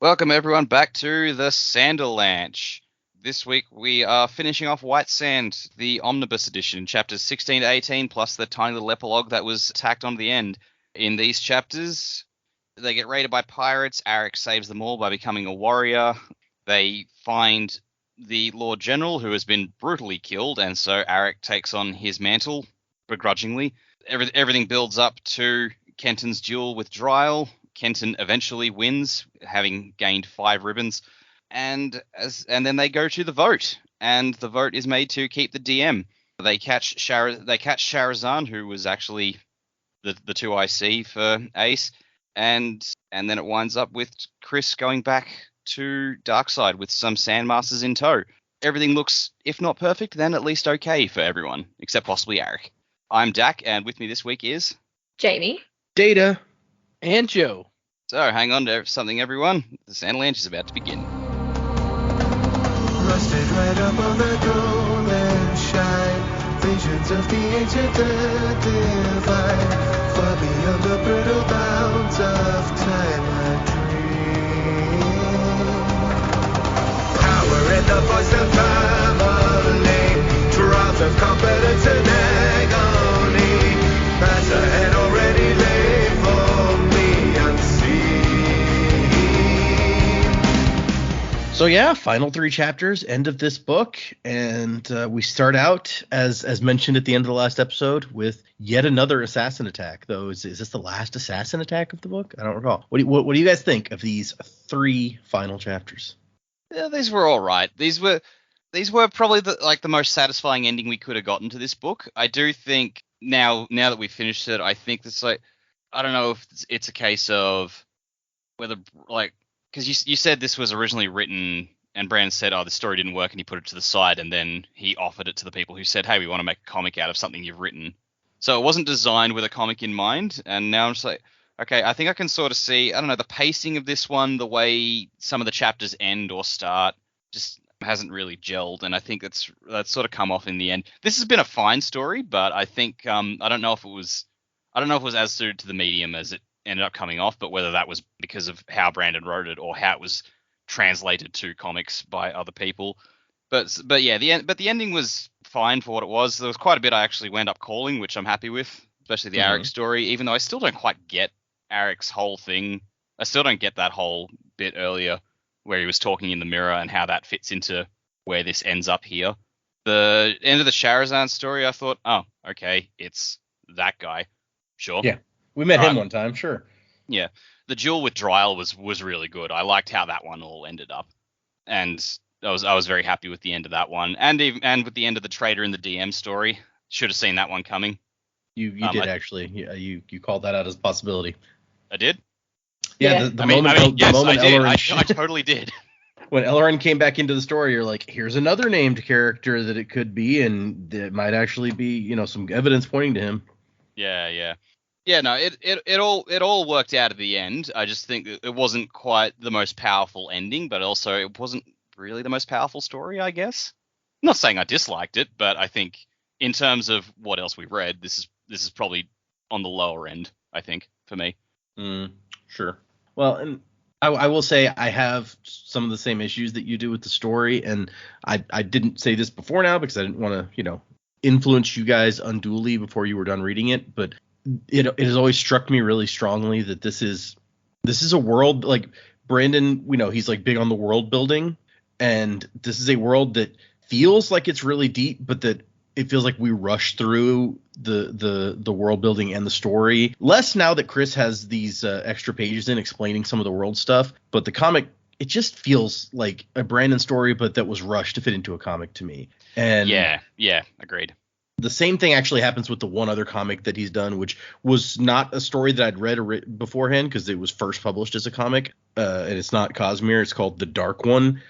Welcome everyone back to the Sanderlanche. This week we are finishing off White Sand, the Omnibus Edition, chapters 16 to 18, plus the tiny little epilogue that was tacked on the end. In these chapters, they get raided by pirates. Arik saves them all by becoming a warrior. They find the Lord General, who has been brutally killed, and so Arik takes on his mantle, begrudgingly. Everything builds up to Kenton's duel with Dryle. Kenton eventually wins, having gained 5 ribbons, and then they go to the vote, and the vote is made to keep the DM. They catch Sharazan, who was actually the 2IC for Ace, and then it winds up with Chris going back to Darkside with some Sandmasters in tow. Everything looks, if not perfect, then at least okay for everyone, except possibly Arik. I'm Dak, and with me this week is Jamie, Data, and Joe. So hang on to something, everyone. The Sanderlanche is about to begin. Rusted right up on the golden shine, visions of the ancient divine, far beyond the brittle bounds of time and dream. Power in the voice of family, trials of competence and agony, paths ahead already laid for me unseen. So yeah, final 3 chapters, end of this book, and we start out, as mentioned at the end of the last episode, with yet another assassin attack. Though, is this the last assassin attack of the book? I don't recall. What do you guys think of these 3 final chapters? Yeah, these were all right. These were probably the most satisfying ending we could have gotten to this book. I do think now that we've finished it, I think it's like, I don't know if it's a case of whether, like, because you said this was originally written and Brandon said, oh, the story didn't work, and he put it to the side, and then he offered it to the people who said, hey, we want to make a comic out of something you've written. So it wasn't designed with a comic in mind, and now I'm just like, okay, I think I can sort of see, I don't know, the pacing of this one, the way some of the chapters end or start, just hasn't really gelled, and I think that's sort of come off in the end. This has been a fine story, but I think I don't know if it was as suited to the medium as it ended up coming off, but whether that was because of how Brandon wrote it or how it was translated to comics by other people. But yeah, the ending was fine for what it was. There was quite a bit I actually wound up calling, which I'm happy with, especially the Arik story, even though I still don't quite get Arik's whole thing. I still don't get that whole bit earlier where he was talking in the mirror and how that fits into where this ends up here. The end of the Sharazan story, I thought, oh, okay, it's that guy. Sure. Yeah, we met him one time, sure. Yeah, the duel with Dryle was really good. I liked how that one all ended up, and I was very happy with the end of that one, and with the end of the Trader and the DM story. Should have seen that one coming. You did actually. Yeah, you called that out as a possibility. I did. Yeah, the moment Elloren, I totally did. When Elloren came back into the story, you're like, here's another named character that it could be, and it might actually be, some evidence pointing to him. Yeah. No, it all worked out at the end. I just think that it wasn't quite the most powerful ending, but also it wasn't really the most powerful story, I guess. I'm not saying I disliked it, but I think in terms of what else we read, this is probably on the lower end, I think, for me. Sure. Well, and I will say I have some of the same issues that you do with the story, and I didn't say this before now because I didn't want to, influence you guys unduly before you were done reading it, but it has always struck me really strongly that this is a world, like Brandon, he's like big on the world building, and this is a world that feels like it's really deep, but that it feels like we rush through the world building and the story. Less now that Chris has these extra pages in explaining some of the world stuff, but the comic, it just feels like a Brandon story, but that was rushed to fit into a comic to me. And yeah, agreed. The same thing actually happens with the one other comic that he's done, which was not a story that I'd read beforehand because it was first published as a comic, and it's not Cosmere. It's called The Dark One,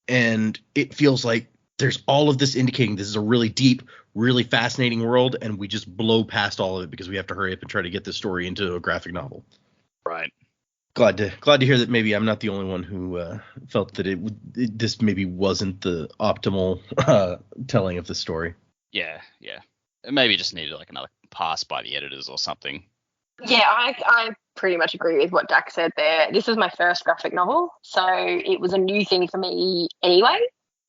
and it feels like there's all of this indicating this is a really deep, really fascinating world, and we just blow past all of it because we have to hurry up and try to get this story into a graphic novel. Right. Glad to hear that maybe I'm not the only one who felt that this maybe wasn't the optimal telling of the story. Yeah. It maybe just needed like another pass by the editors or something. Yeah, I pretty much agree with what Dak said there. This was my first graphic novel, so it was a new thing for me anyway.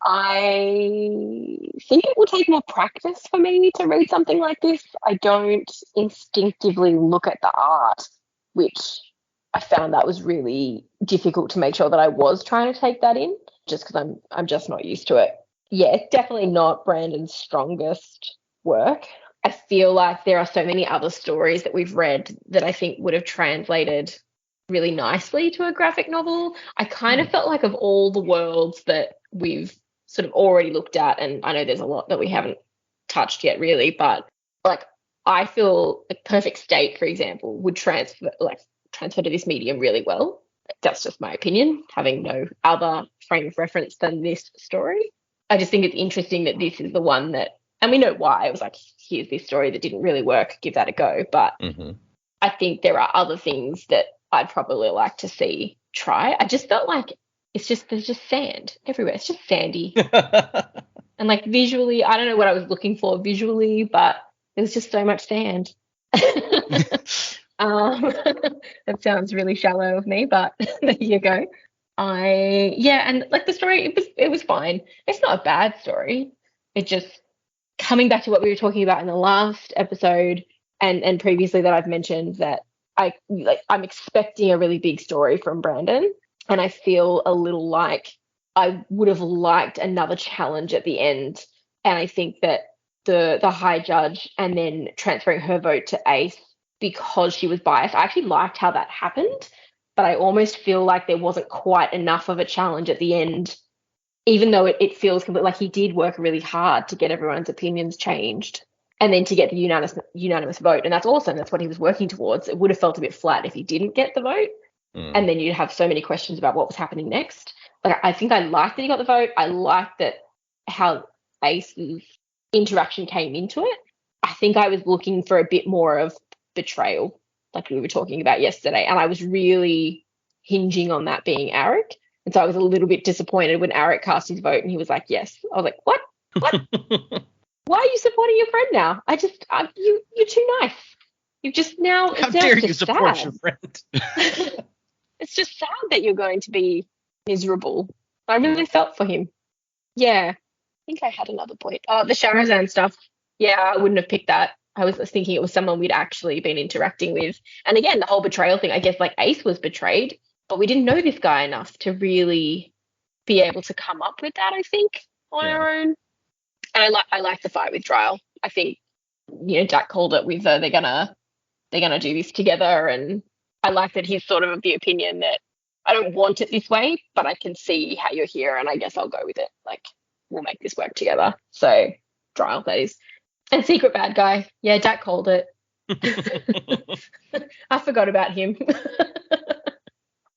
I think it will take more practice for me to read something like this. I don't instinctively look at the art, which I found that was really difficult to make sure that I was trying to take that in, just because I'm just not used to it. Yeah, it's definitely not Brandon's strongest work. I feel like there are so many other stories that we've read that I think would have translated really nicely to a graphic novel. I kind of felt like of all the worlds that we've sort of already looked at, and I know there's a lot that we haven't touched yet really, but like I feel like Perfect State, for example, would transfer to this medium really well. That's just my opinion, having no other frame of reference than this story. I just think it's interesting that this is the one that, and we know why. It was like, here's this story that didn't really work, give that a go. But I think there are other things that I'd probably like to see try. I just felt like there's just sand everywhere. It's just sandy. And like visually, I don't know what I was looking for visually, but there was just so much sand. That sounds really shallow of me, but there you go. And like the story, it was fine. It's not a bad story. It just, coming back to what we were talking about in the last episode and previously that I've mentioned, that I'm expecting a really big story from Brandon, and I feel a little like I would have liked another challenge at the end. And I think that the high judge and then transferring her vote to Ace because she was biased, I actually liked how that happened, but I almost feel like there wasn't quite enough of a challenge at the end, even though it feels like he did work really hard to get everyone's opinions changed and then to get the unanimous vote. And that's awesome. That's what he was working towards. It would have felt a bit flat if he didn't get the vote. And then you'd have so many questions about what was happening next. Like, I think I liked that he got the vote. I liked that how Ace's interaction came into it. I think I was looking for a bit more of betrayal, like we were talking about yesterday. And I was really hinging on that being Arik. And so I was a little bit disappointed when Arik cast his vote and he was like, yes. I was like, what? Why are you supporting your friend now? You're too nice. You've just now. How dare you support your friend? It's just sad that you're going to be miserable. I really felt for him. Yeah. I think I had another point. Oh, the Shahrazan stuff. Yeah, I wouldn't have picked that. I was thinking it was someone we'd actually been interacting with. And again, the whole betrayal thing, I guess like Ace was betrayed, but we didn't know this guy enough to really be able to come up with that, I think, on our own. And I like the fight with Dryle. I think, Dak called it with they're gonna do this together, and I like that he's sort of the opinion that I don't want it this way, but I can see how you're here, and I guess I'll go with it. Like, we'll make this work together. So, Dryle, that is. And secret bad guy. Yeah, Dak called it. I forgot about him.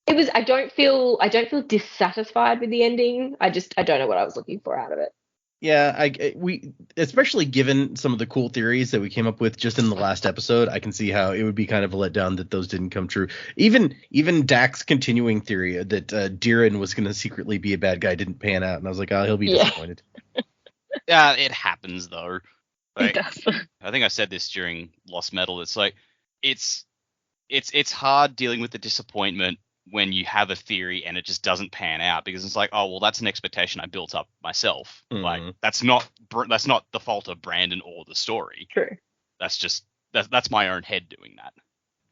I don't feel dissatisfied with the ending. I don't know what I was looking for out of it. Yeah, we especially given some of the cool theories that we came up with just in the last episode, I can see how it would be kind of a letdown that those didn't come true. Even Dak's continuing theory that Diren was going to secretly be a bad guy didn't pan out, and I was like, oh, he'll be disappointed. Yeah, it happens though. Like, It does. I think I said this during Lost Metal. It's like it's hard dealing with the disappointment when you have a theory and it just doesn't pan out, because it's like, oh, well, that's an expectation I built up myself. Like, that's not the fault of Brandon or the story. True. That's just that's my own head doing that.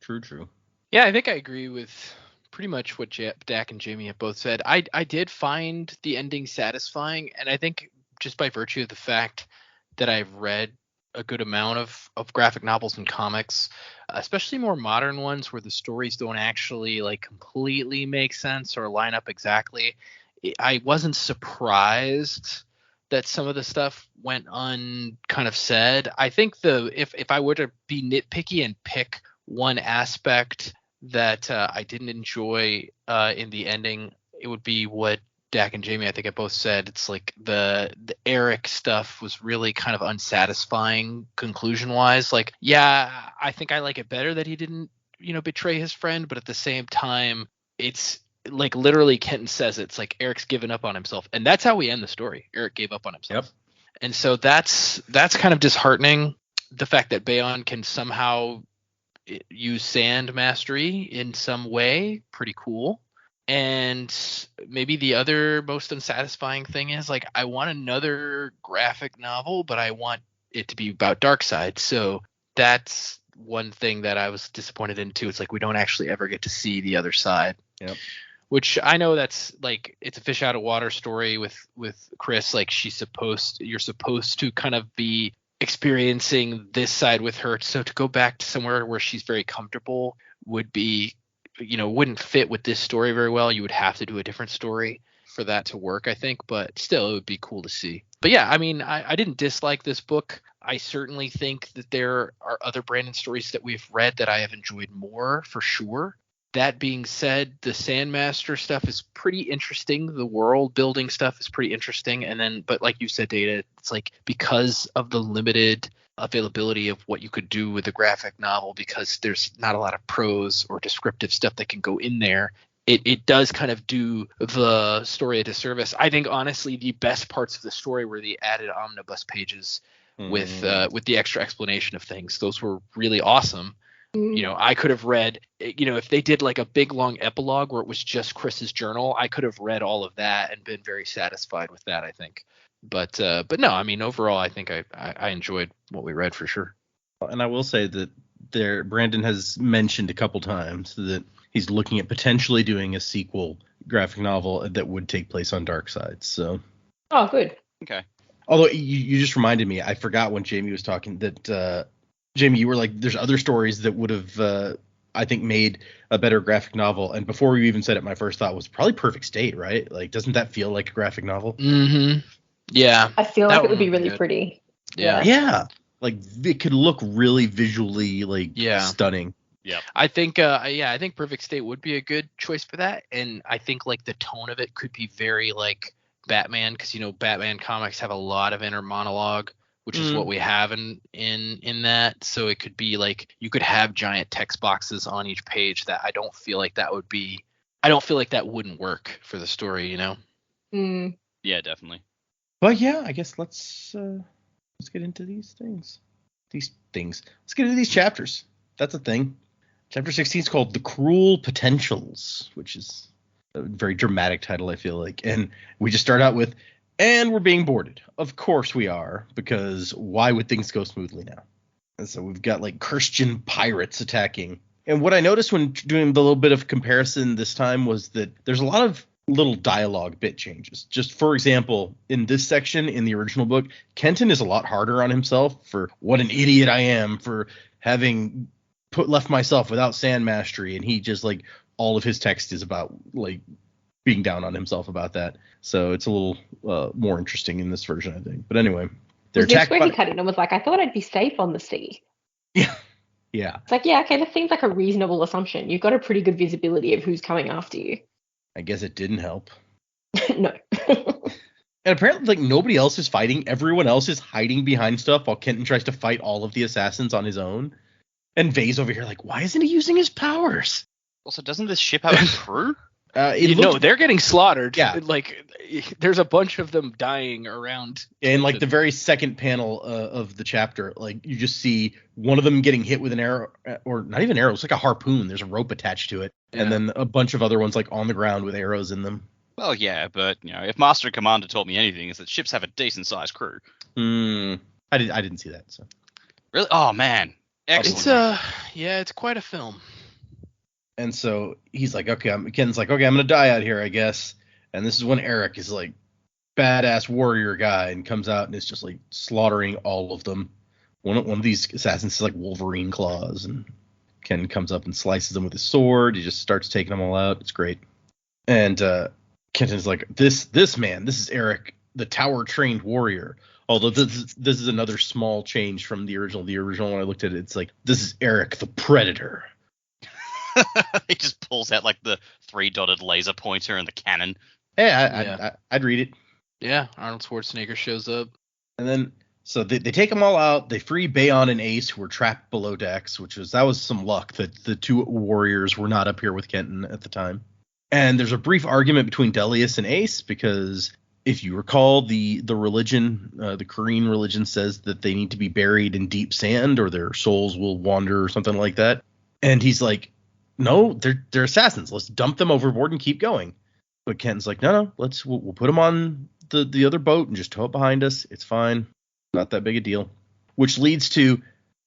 True. Yeah, I think I agree with pretty much what Dak and Jamie have both said. I did find the ending satisfying, and I think just by virtue of the fact that I've read a good amount of graphic novels and comics, especially more modern ones where the stories don't actually like completely make sense or line up exactly. I wasn't surprised that some of the stuff went kind of said. I think if I were to be nitpicky and pick one aspect that I didn't enjoy in the ending, it would be what Dak and Jamie, I think I both said. It's like the Eric stuff was really kind of unsatisfying conclusion wise. Like, yeah, I think I like it better that he didn't, betray his friend, but at the same time, it's like literally Kenton says it's like Eric's given up on himself, and that's how we end the story. Eric gave up on himself. Yep. And so that's kind of disheartening. The fact that Bayon can somehow use sand mastery in some way. Pretty cool. And maybe the other most unsatisfying thing is, like, I want another graphic novel, but I want it to be about Darkseid. So that's one thing that I was disappointed in too. It's like we don't actually ever get to see the other side. Yep. Which I know that's like, it's a fish out of water story with Chris. Like, you're supposed to kind of be experiencing this side with her. So to go back to somewhere where she's very comfortable would be, wouldn't fit with this story very well. You would have to do a different story for that to work, I think. But still, it would be cool to see. But yeah, I mean, I didn't dislike this book. I certainly think that there are other Brandon stories that we've read that I have enjoyed more, for sure. That being said, the Sandmaster stuff is pretty interesting. The world building stuff is pretty interesting. And then, but like you said, Data, it's like, because of the limited availability of what you could do with a graphic novel, because there's not a lot of prose or descriptive stuff that can go in there, it does kind of do the story a disservice. I think, honestly, the best parts of the story were the added omnibus pages with the extra explanation of things. Those were really awesome. I could have read, if they did like a big long epilogue where it was just Chris's journal, I could have read all of that and been very satisfied with that, I think. But no, I mean, overall, I think I enjoyed what we read, for sure. And I will say that Brandon has mentioned a couple times that he's looking at potentially doing a sequel graphic novel that would take place on Darkseid. So. Oh, good. Okay. Although you just reminded me, I forgot when Jamie was talking that Jamie, you were like, there's other stories that would have, I think, made a better graphic novel. And before you even said it, my first thought was probably Perfect State, right? Like, doesn't that feel like a graphic novel? Mm-hmm. Yeah. I feel like it would be really pretty. Yeah. Yeah. Like, it could look really visually, stunning. Yeah. I think Perfect State would be a good choice for that. And I think, like, the tone of it could be very, like, Batman, because, Batman comics have a lot of inner monologue, which is what we have in that. So it could be like, you could have giant text boxes on each page. That I don't feel like that wouldn't work for the story, Yeah, definitely. But yeah, I guess let's get into these things. Let's get into these chapters. That's a thing. Chapter 16 is called The Cruel Potentials, which is a very dramatic title, I feel like. And we just start out with, and we're being boarded. Of course we are, because why would things go smoothly now? And so we've got like Christian pirates attacking. And what I noticed when doing the little bit of comparison this time was that there's a lot of little dialogue bit changes. Just for example, in this section in the original book, Kenton is a lot harder on himself for what an idiot I am for having left myself without sand mastery. And he just like, all of his text is about like being down on himself about that. So it's a little more interesting in this version, I think. But anyway, they're attacked. Where he cut in and was like, I thought I'd be safe on the sea. Yeah. Yeah. It's like, yeah, okay, that seems like a reasonable assumption. You've got a pretty good visibility of who's coming after you. I guess it didn't help. No. And apparently, like, nobody else is fighting. Everyone else is hiding behind stuff while Kenton tries to fight all of the assassins on his own. And Vay's over here like, why isn't he using his powers? Also, doesn't this ship have a crew? They're getting slaughtered. Yeah. Like, there's a bunch of them dying around. In like the very second panel of the chapter, like you just see one of them getting hit with an arrow, or not even arrows, like a harpoon. There's a rope attached to it, and then a bunch of other ones like on the ground with arrows in them. Well, yeah, but if Master and Commander taught me anything, is that ships have a decent sized crew. I didn't see that. So really, oh man, excellent. It's quite a film. And so he's like, Ken's like, okay, I'm gonna die out here, I guess. And this is when Eric is like, badass warrior guy, and comes out and is just like slaughtering all of them. One of these assassins is like Wolverine claws, and Ken comes up and slices them with his sword. He just starts taking them all out. It's great. And Kenton's like, this is Eric, the tower trained warrior. Although this is another small change from the original. The original, when I looked at it, it's like, this is Eric, the predator. He just pulls out like the 3-dotted laser pointer and the cannon. Hey, I'd read it. Yeah, Arnold Schwarzenegger shows up. And then, so they take them all out. They free Bayon and Ace, who were trapped below decks, that was some luck that the two warriors were not up here with Kenton at the time. And there's a brief argument between Delius and Ace, because if you recall, the religion, the Korean religion, says that they need to be buried in deep sand or their souls will wander or something like that. And he's like, no, they're assassins. Let's dump them overboard and keep going. But Kenton's like, no, we'll put them on the other boat and just tow it behind us. It's fine. Not that big a deal. Which leads to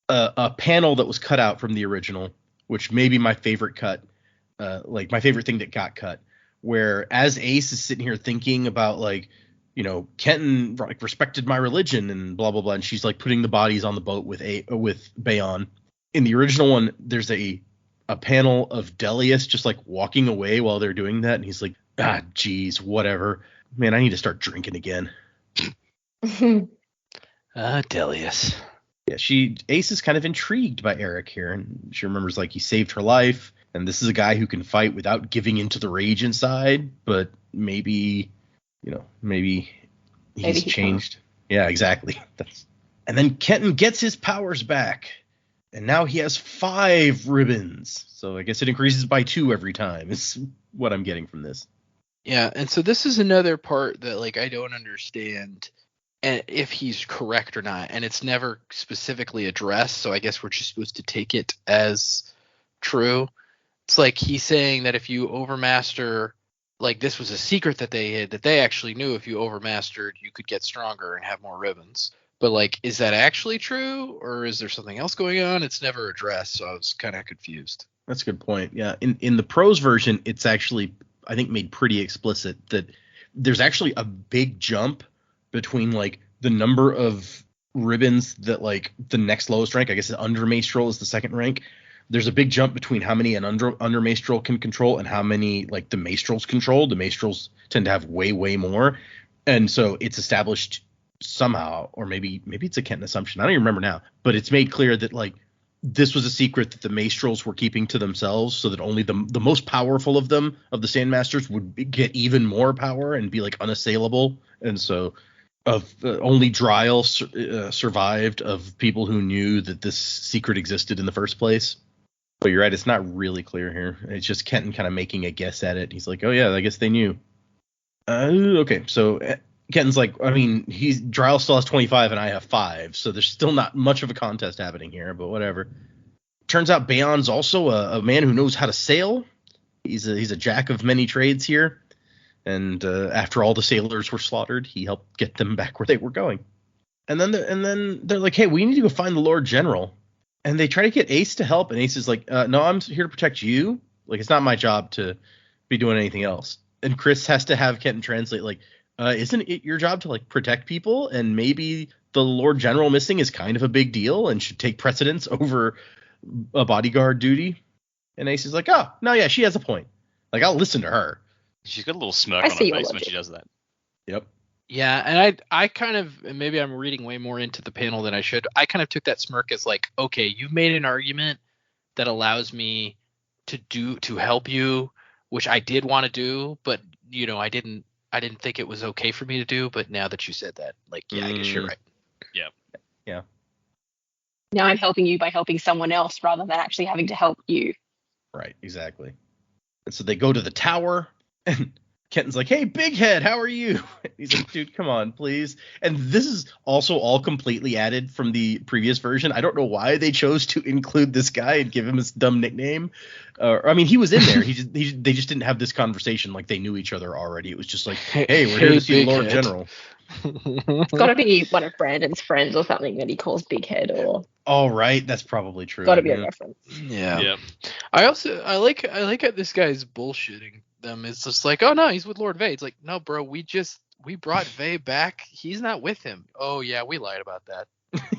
a panel that was cut out from the original, which may be my favorite cut, like my favorite thing that got cut, where as Ace is sitting here thinking about like, you know, Kenton like respected my religion and blah blah blah, and she's like putting the bodies on the boat with Bayon. In the original one, there's a panel of Delius just like walking away while they're doing that, and he's like, geez, whatever. Man, I need to start drinking again. Delius. Yeah, Ace is kind of intrigued by Eric here, and she remembers like he saved her life, and this is a guy who can fight without giving into the rage inside, but maybe he's changed. Yeah, exactly. And then Kenton gets his powers back, and now he has 5 ribbons. So I guess it increases by 2 every time. Is what I'm getting from this. Yeah, and so this is another part that like I don't understand. And if he's correct or not, and it's never specifically addressed, so I guess we're just supposed to take it as true. It's like he's saying that if you overmaster, like this was a secret that they had, that they actually knew if you overmastered, you could get stronger and have more ribbons. But like, is that actually true, or is there something else going on? It's never addressed, so I was kind of confused. That's a good point. Yeah, in the prose version, it's actually, I think, made pretty explicit that there's actually a big jump between like the number of ribbons that like the next lowest rank, I guess under Maestral is the second rank. There's a big jump between how many an under Maestral can control and how many like the Maestrals control. The Maestrals tend to have way more. And so it's established somehow, or maybe it's a Kenton assumption, I don't even remember now, but it's made clear that like this was a secret that the Maestrals were keeping to themselves, so that only the most powerful of them, of the Sandmasters, would get even more power and be like unassailable. And so only Dryle survived of people who knew that this secret existed in the first place. But you're right, it's not really clear here. It's just Kenton kind of making a guess at it. He's like, oh yeah, I guess they knew. Okay, so Kenton's like, I mean, Dryle still has 25 and I have 5, so there's still not much of a contest happening here, but whatever. Turns out Bayon's also a man who knows how to sail. He's a jack of many trades here. And after all the sailors were slaughtered, he helped get them back where they were going. And then they're like, hey, we need to go find the Lord General. And they try to get Ace to help, and Ace is like, no, I'm here to protect you. Like, it's not my job to be doing anything else. And Chris has to have Kenton translate, like, isn't it your job to like protect people? And maybe the Lord General missing is kind of a big deal and should take precedence over a bodyguard duty. And Ace is like, oh, no, yeah, she has a point. Like, I'll listen to her. She's got a little smirk on her face when she does that. Yep. Yeah, and I kind of, and maybe I'm reading way more into the panel than I should. I kind of took that smirk as like, okay, you've made an argument that allows me to help you, which I did want to do, but you know, I didn't think it was okay for me to do. But now that you said that, like, yeah, I guess you're right. Yeah. Yeah. Now I'm helping you by helping someone else rather than actually having to help you. Right, exactly. And so they go to the tower, and Kenton's like, hey, Big Head, how are you? He's like, dude, come on, please. And this is also all completely added from the previous version. I don't know why they chose to include this guy and give him this dumb nickname. I mean, he was in there. They just didn't have this conversation like they knew each other already. It was just like, hey, we're here to see the Lord General. It's got to be one of Brandon's friends or something that he calls Big Head, or. Oh, right. That's probably true. Got to be a reference. Yeah. I like how this guy's bullshitting them. It's just like, oh no, he's with Lord Vay. It's like, no, bro, we brought Vay back. He's not with him. Oh yeah, we lied about that.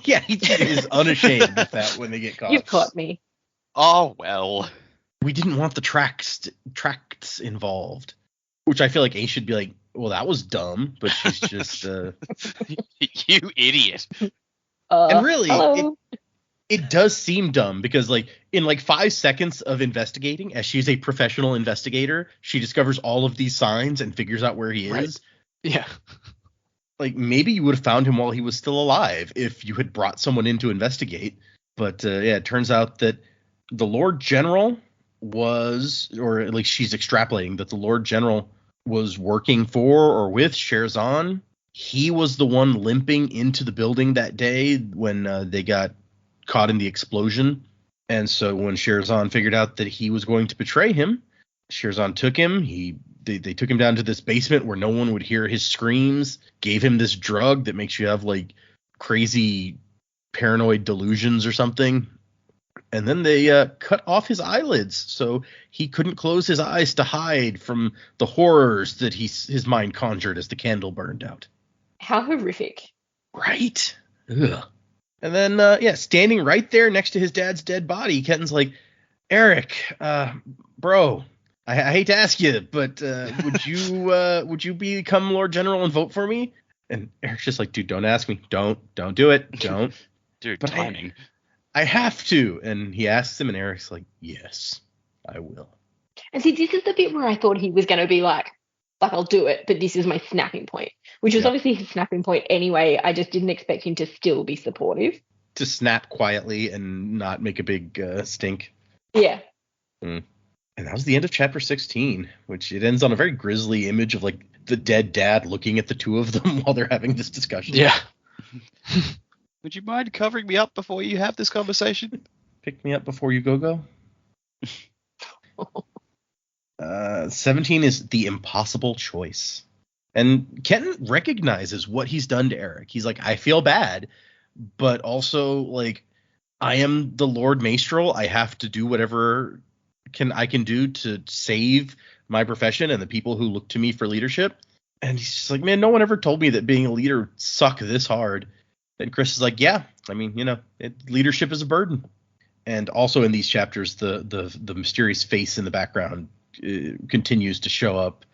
Yeah, he is unashamed of that when they get caught. You've caught me. Oh well. We didn't want the tracts involved, which I feel like Ace should be like, well, that was dumb, but she's just you idiot. And really, hello. it does seem dumb because like in like 5 seconds of investigating, as she's a professional investigator, she discovers all of these signs and figures out where he is. Right. Yeah. Like maybe you would have found him while he was still alive if you had brought someone in to investigate. But yeah, it turns out that the Lord General was, or at least she's extrapolating that the Lord General was working for or with Sherzan. He was the one limping into the building that day when they got caught in the explosion. And so when Sherzan figured out that he was going to betray him, Sherzan took him. They took him down to this basement where no one would hear his screams, gave him this drug that makes you have like crazy paranoid delusions or something. And then they cut off his eyelids so he couldn't close his eyes to hide from the horrors that his mind conjured as the candle burned out. How horrific. Right? Ugh. And then, standing right there next to his dad's dead body, Kenton's like, Eric, bro, I hate to ask you, but would you become Lord General and vote for me? And Eric's just like, dude, don't ask me. Don't do it. Don't. Dude, But timing. I have to. And he asks him, and Eric's like, yes, I will. And see, this is the bit where I thought he was going to be like, I'll do it, but this is my snapping point, which was obviously his snapping point anyway. I just didn't expect him to still be supportive. To snap quietly and not make a big stink. Yeah. And that was the end of chapter 16, which it ends on a very grisly image of like the dead dad looking at the two of them while they're having this discussion. Yeah. Would you mind covering me up before you have this conversation? Pick me up before you go. 17 is the impossible choice. And Kenton recognizes what he's done to Eric. He's like, I feel bad, but also like I am the Lord Maestral. I have to do whatever I can do to save my profession and the people who look to me for leadership. And he's just like, man, no one ever told me that being a leader sucked this hard. And Chris is like, yeah, I mean, leadership is a burden. And also in these chapters, the mysterious face in the background continues to show up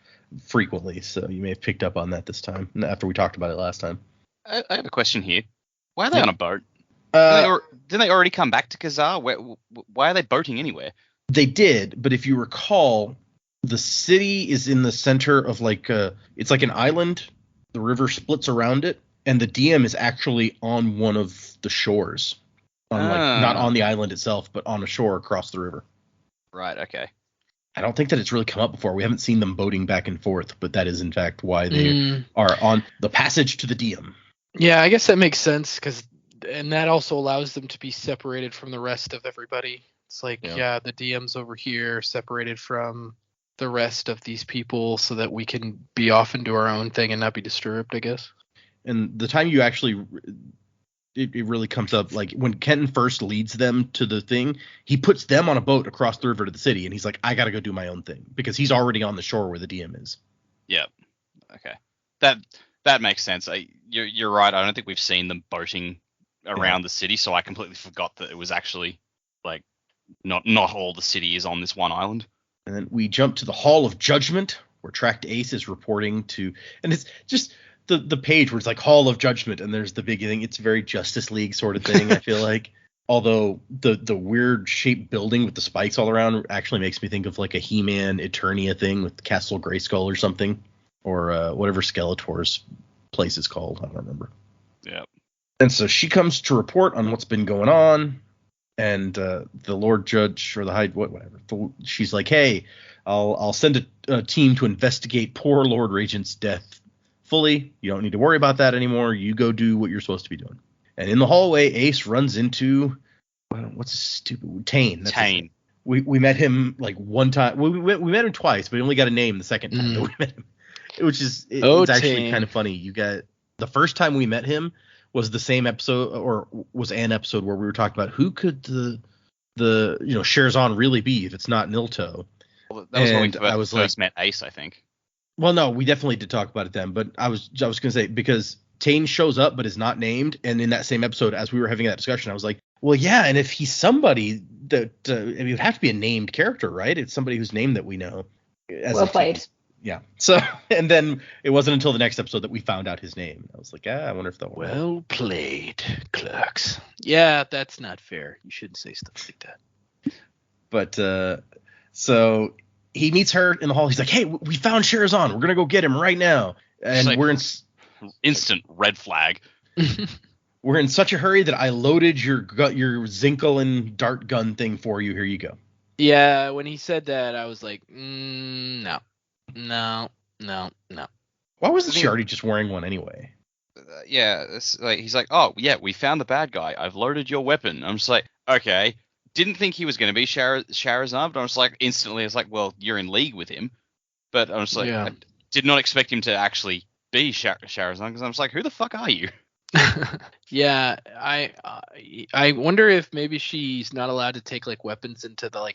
frequently. So you may have picked up on that this time after we talked about it last time. I have a question here. Why are they on a boat? Didn't they already come back to Khazar? Why are they boating anywhere? They did, but if you recall, the city is in the center of it's like an island. The river splits around it, and the DM is actually on one of the shores. Not on the island itself, but on a shore across the river. Right, okay. I don't think that it's really come up before. We haven't seen them boating back and forth, but that is in fact why they are on the passage to the DM. Yeah, I guess that makes sense, and that also allows them to be separated from the rest of everybody. It's like, the DM's over here, separated from the rest of these people, so that we can be off and do our own thing and not be disturbed, I guess. And the time you actually, it really comes up, like when Kenton first leads them to the thing, he puts them on a boat across the river to the city, and he's like, I got to go do my own thing, because he's already on the shore where the DM is. Yeah. Okay. That makes sense. You're right. I don't think we've seen them boating around the city, so I completely forgot that it was actually like not all the city is on this one island. And then we jump to the Hall of Judgment, where Tracked Ace is reporting to, and it's just the page where it's like Hall of Judgment, and there's the big thing. It's very Justice League sort of thing, I feel like. Although the weird shaped building with the spikes all around actually makes me think of like a He-Man Eternia thing with Castle Grayskull or something, or whatever Skeletor's place is called. I don't remember. Yeah. And so she comes to report on what's been going on, and the Lord Judge or the High whatever. She's like, hey, I'll send a team to investigate poor Lord Regent's death fully. You don't need to worry about that anymore. You go do what you're supposed to be doing. And in the hallway, Ace runs into what's a stupid Tane. Tane. We met him like one time. We met him twice, but we only got a name the second time that we met him, which is it's actually kind of funny. You got the first time we met him was the same episode, or was an episode where we were talking about who could the Sherzan really be if it's not Nilto. Well, that was when we first met Ace, I think. Well, no, we definitely did talk about it then, but I was going to say, because Tane shows up but is not named, and in that same episode, as we were having that discussion, I was like, well, yeah, and if he's somebody that it would have to be a named character, right? It's somebody whose name that we know. Well played. Yeah. So, and then it wasn't until the next episode that we found out his name. I was like, I wonder if that. Well played, clerks. Yeah, that's not fair. You shouldn't say stuff like that. But so he meets her in the hall. He's like, hey, we found Sherzan. We're gonna go get him right now. And like, we're in instant red flag. We're in such a hurry that I loaded your Zinkel dart gun thing for you. Here you go. Yeah, when he said that, I was like, no. Why wasn't she already just wearing one anyway? Yeah, it's like he's like, oh yeah, we found the bad guy. I've loaded your weapon. I'm just like, okay, didn't think he was going to be Shahrazad, but I was like, instantly, I was like, well, you're in league with him. But I was like, Yeah. I did not expect him to actually be Shahrazad, because I was like, who the fuck are you? Yeah, I wonder if maybe she's not allowed to take like weapons into the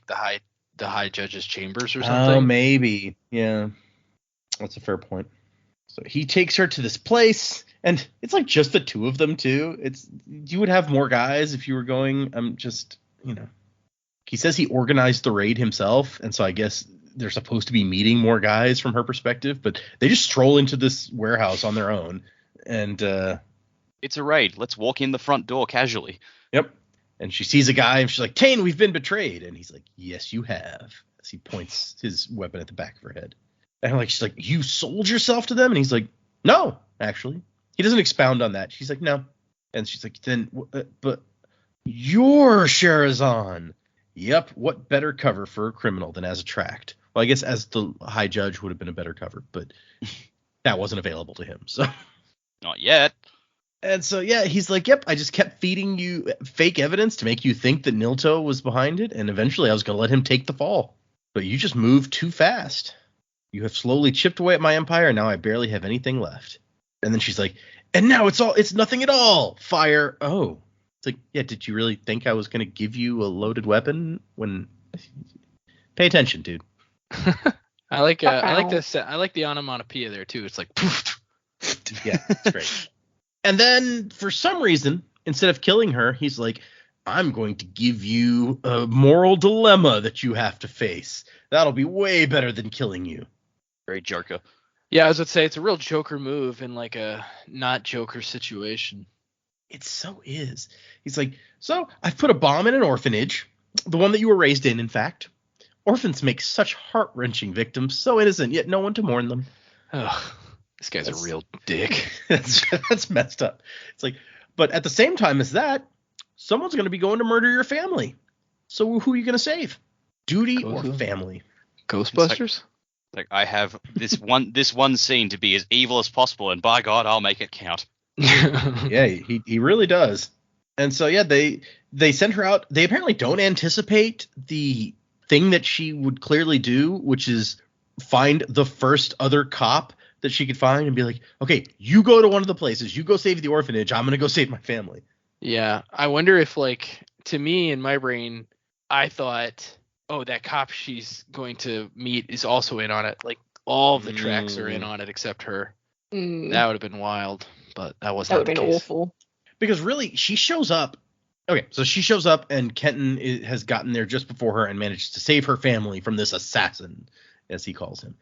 high judge's chambers or something. Oh, maybe. Yeah. That's a fair point. So he takes her to this place, and it's like just the two of them too. You would have more guys if you were going. I'm just, he says he organized the raid himself, and so I guess they're supposed to be meeting more guys from her perspective, but they just stroll into this warehouse on their own, and it's a raid. Let's walk in the front door casually. Yep. And she sees a guy, and she's like, Tane, we've been betrayed. And he's like, yes, you have. As he points his weapon at the back of her head. And she's like, you sold yourself to them? And he's like, no, actually. He doesn't expound on that. She's like, no. And she's like, then, but you're Sherazan. Yep. What better cover for a criminal than as a tract? Well, I guess as the high judge would have been a better cover, but that wasn't available to him. So not yet. And so, yeah, he's like, yep, I just kept feeding you fake evidence to make you think that Nilto was behind it, and eventually I was going to let him take the fall. But you just moved too fast. You have slowly chipped away at my empire, and now I barely have anything left. And then she's like, and now it's nothing at all. Fire. Oh. It's like, yeah, did you really think I was going to give you a loaded weapon? Pay attention, dude. I like the onomatopoeia there, too. It's like, poof. Yeah, it's great. And then, for some reason, instead of killing her, he's like, I'm going to give you a moral dilemma that you have to face. That'll be way better than killing you. Very Joker. Yeah, I was going to say, it's a real Joker move in like a not Joker situation. It so is. He's like, so I've put a bomb in an orphanage, the one that you were raised in fact. Orphans make such heart-wrenching victims, so innocent, yet no one to mourn them. Ugh. This guy's a real dick. That's messed up. It's like, but at the same time as that, someone's going to be going to murder your family. So who are you going to save? Duty or family? Ghostbusters? Like I have this one scene to be as evil as possible, and by God, I'll make it count. Yeah, he really does. And so, yeah, they send her out. They apparently don't anticipate the thing that she would clearly do, which is find the first other cop that she could find and be like, okay, you go to one of the places, you go save the orphanage, I'm going to go save my family. Yeah. I wonder if, like, to me in my brain, I thought, oh, that cop she's going to meet is also in on it. Like, all of the tracks are in on it except her. That would have been wild, but that wasn't the case. That would have been awful. Because really, she shows up. Okay, so she shows up and Kenton has gotten there just before her and manages to save her family from this assassin, as he calls him.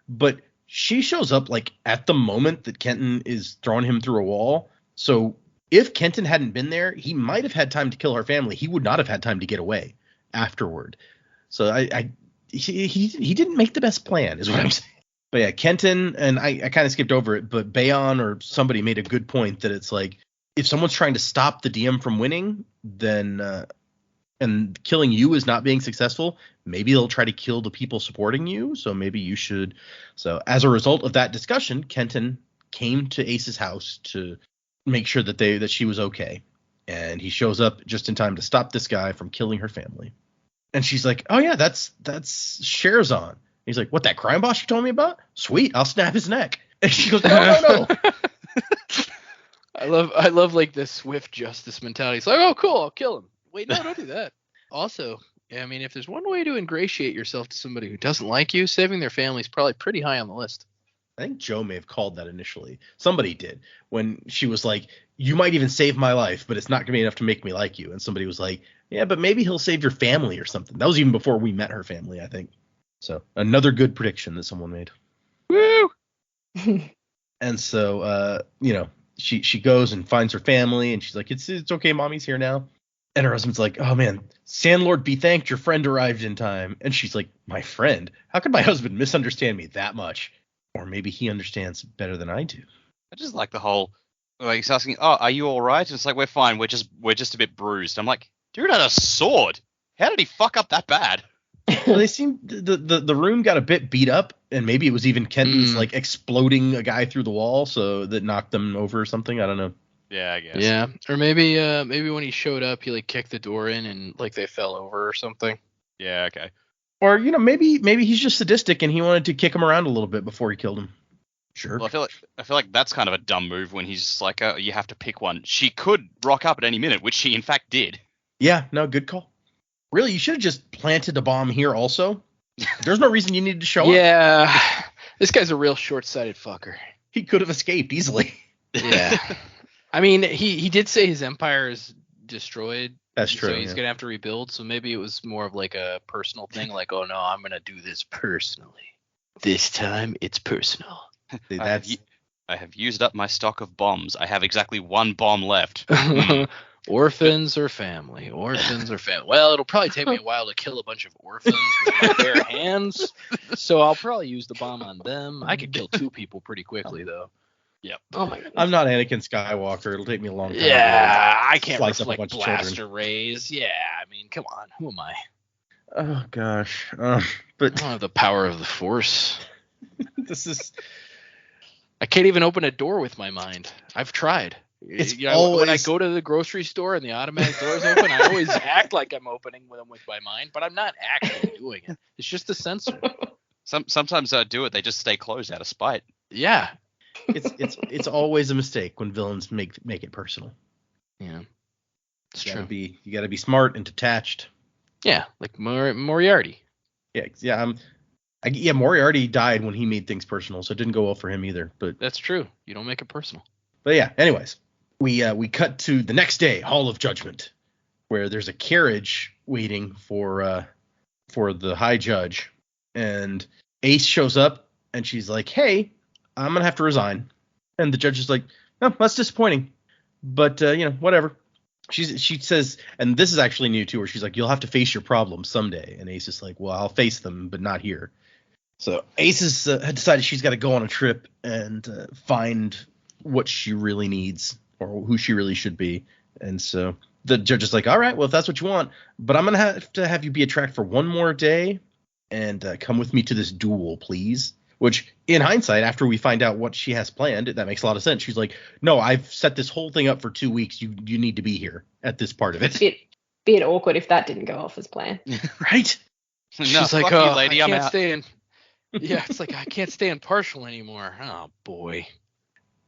But she shows up like at the moment that Kenton is throwing him through a wall. So if Kenton hadn't been there, he might have had time to kill her family. He would not have had time to get away afterward. So he didn't make the best plan, is what I'm saying. But yeah, Kenton, and I kind of skipped over it, but Bayon or somebody made a good point that it's like, if someone's trying to stop the DM from winning, then and killing you is not being successful, maybe they'll try to kill the people supporting you. So maybe you should. So as a result of that discussion, Kenton came to Ace's house to make sure that she was okay. And he shows up just in time to stop this guy from killing her family. And she's like, oh yeah, that's Sherazan. He's like, what, that crime boss you told me about? Sweet, I'll snap his neck. And she goes, no. I love like the swift justice mentality. It's like, oh, cool, I'll kill him. Wait, no, don't do that. Also, I mean, if there's one way to ingratiate yourself to somebody who doesn't like you, saving their family is probably pretty high on the list. I think Joe may have called that initially. Somebody did, when she was like, you might even save my life, but it's not going to be enough to make me like you. And somebody was like, yeah, but maybe he'll save your family or something. That was even before we met her family, I think. So another good prediction that someone made. Woo! And so, she goes and finds her family, and she's like, it's okay, mommy's here now. And her husband's like, oh man, Sandlord be thanked, your friend arrived in time. And she's like, my friend? How could my husband misunderstand me that much? Or maybe he understands better than I do. I just like the whole, like, he's asking, oh, are you all right? And it's like, we're fine, we're just a bit bruised. I'm like, dude had a sword. How did he fuck up that bad? Well, they seem the room got a bit beat up, and maybe it was even Kenton's like exploding a guy through the wall, so that knocked them over or something. I don't know. Yeah, I guess. Yeah, or maybe when he showed up, he like kicked the door in and like they fell over or something. Yeah, okay. Or maybe he's just sadistic and he wanted to kick him around a little bit before he killed him. Sure. Well, I feel like that's kind of a dumb move when he's just like, you have to pick one. She could rock up at any minute, which she in fact did. Yeah, no, good call. Really, you should have just planted a bomb here also. There's no reason you needed to show up. Yeah, this guy's a real short-sighted fucker. He could have escaped easily. Yeah. I mean, he did say his empire is destroyed. That's true. So he's going to have to rebuild. So maybe it was more of like a personal thing. Like, oh, no, I'm going to do this personally. This time it's personal. See, I have used up my stock of bombs. I have exactly one bomb left. Orphans or family? Orphans or family? Well, it'll probably take me a while to kill a bunch of orphans with my bare hands. So I'll probably use the bomb on them. I could kill 2 people pretty quickly, though. Yep. Oh my goodness. I'm not Anakin Skywalker. It'll take me a long time. Yeah, I can't slice up a reflect bunch of blaster children. rays. Yeah, I mean, come on. Who am I? Oh gosh. I But don't have the power of the Force. this is. I can't even open a door with my mind. I've tried. It's when I always- go to the grocery store and the automatic door's open, I always act like I'm opening them with my mind, but I'm not actually doing it. It's just a sensor. Sometimes I do it. They just stay closed out of spite. Yeah. It's always a mistake when villains make it personal. Yeah. It's You true. gotta be smart and detached. Yeah, like Moriarty. Yeah. Moriarty died when he made things personal, so it didn't go well for him either. But That's true. You don't make it personal. yeah. Anyways, we cut to the next day, Hall of Judgment, where there's a carriage waiting for the High Judge, and Ace shows up, and she's like, "Hey, I'm gonna have to resign," and the judge is like, "Oh, that's disappointing, but whatever." She says, and this is actually new too, where she's like, "You'll have to face your problems someday," and Ace is like, "Well, I'll face them, but not here." So Ace had decided she's got to go on a trip and find what she really needs or who she really should be, and so the judge is like, "All right, well, if that's what you want, but I'm gonna have you be a track for one more day and come with me to this duel, please." Which, in hindsight, after we find out what she has planned, that makes a lot of sense. She's like, "No, I've set this whole thing up for 2 weeks. You need to be here at this part of it." Bit awkward if that didn't go off as planned. Right? No, She's like, fuck you, oh, lady, I I'm can't out. stay in. Yeah, it's like I can't stay impartial anymore. Oh boy.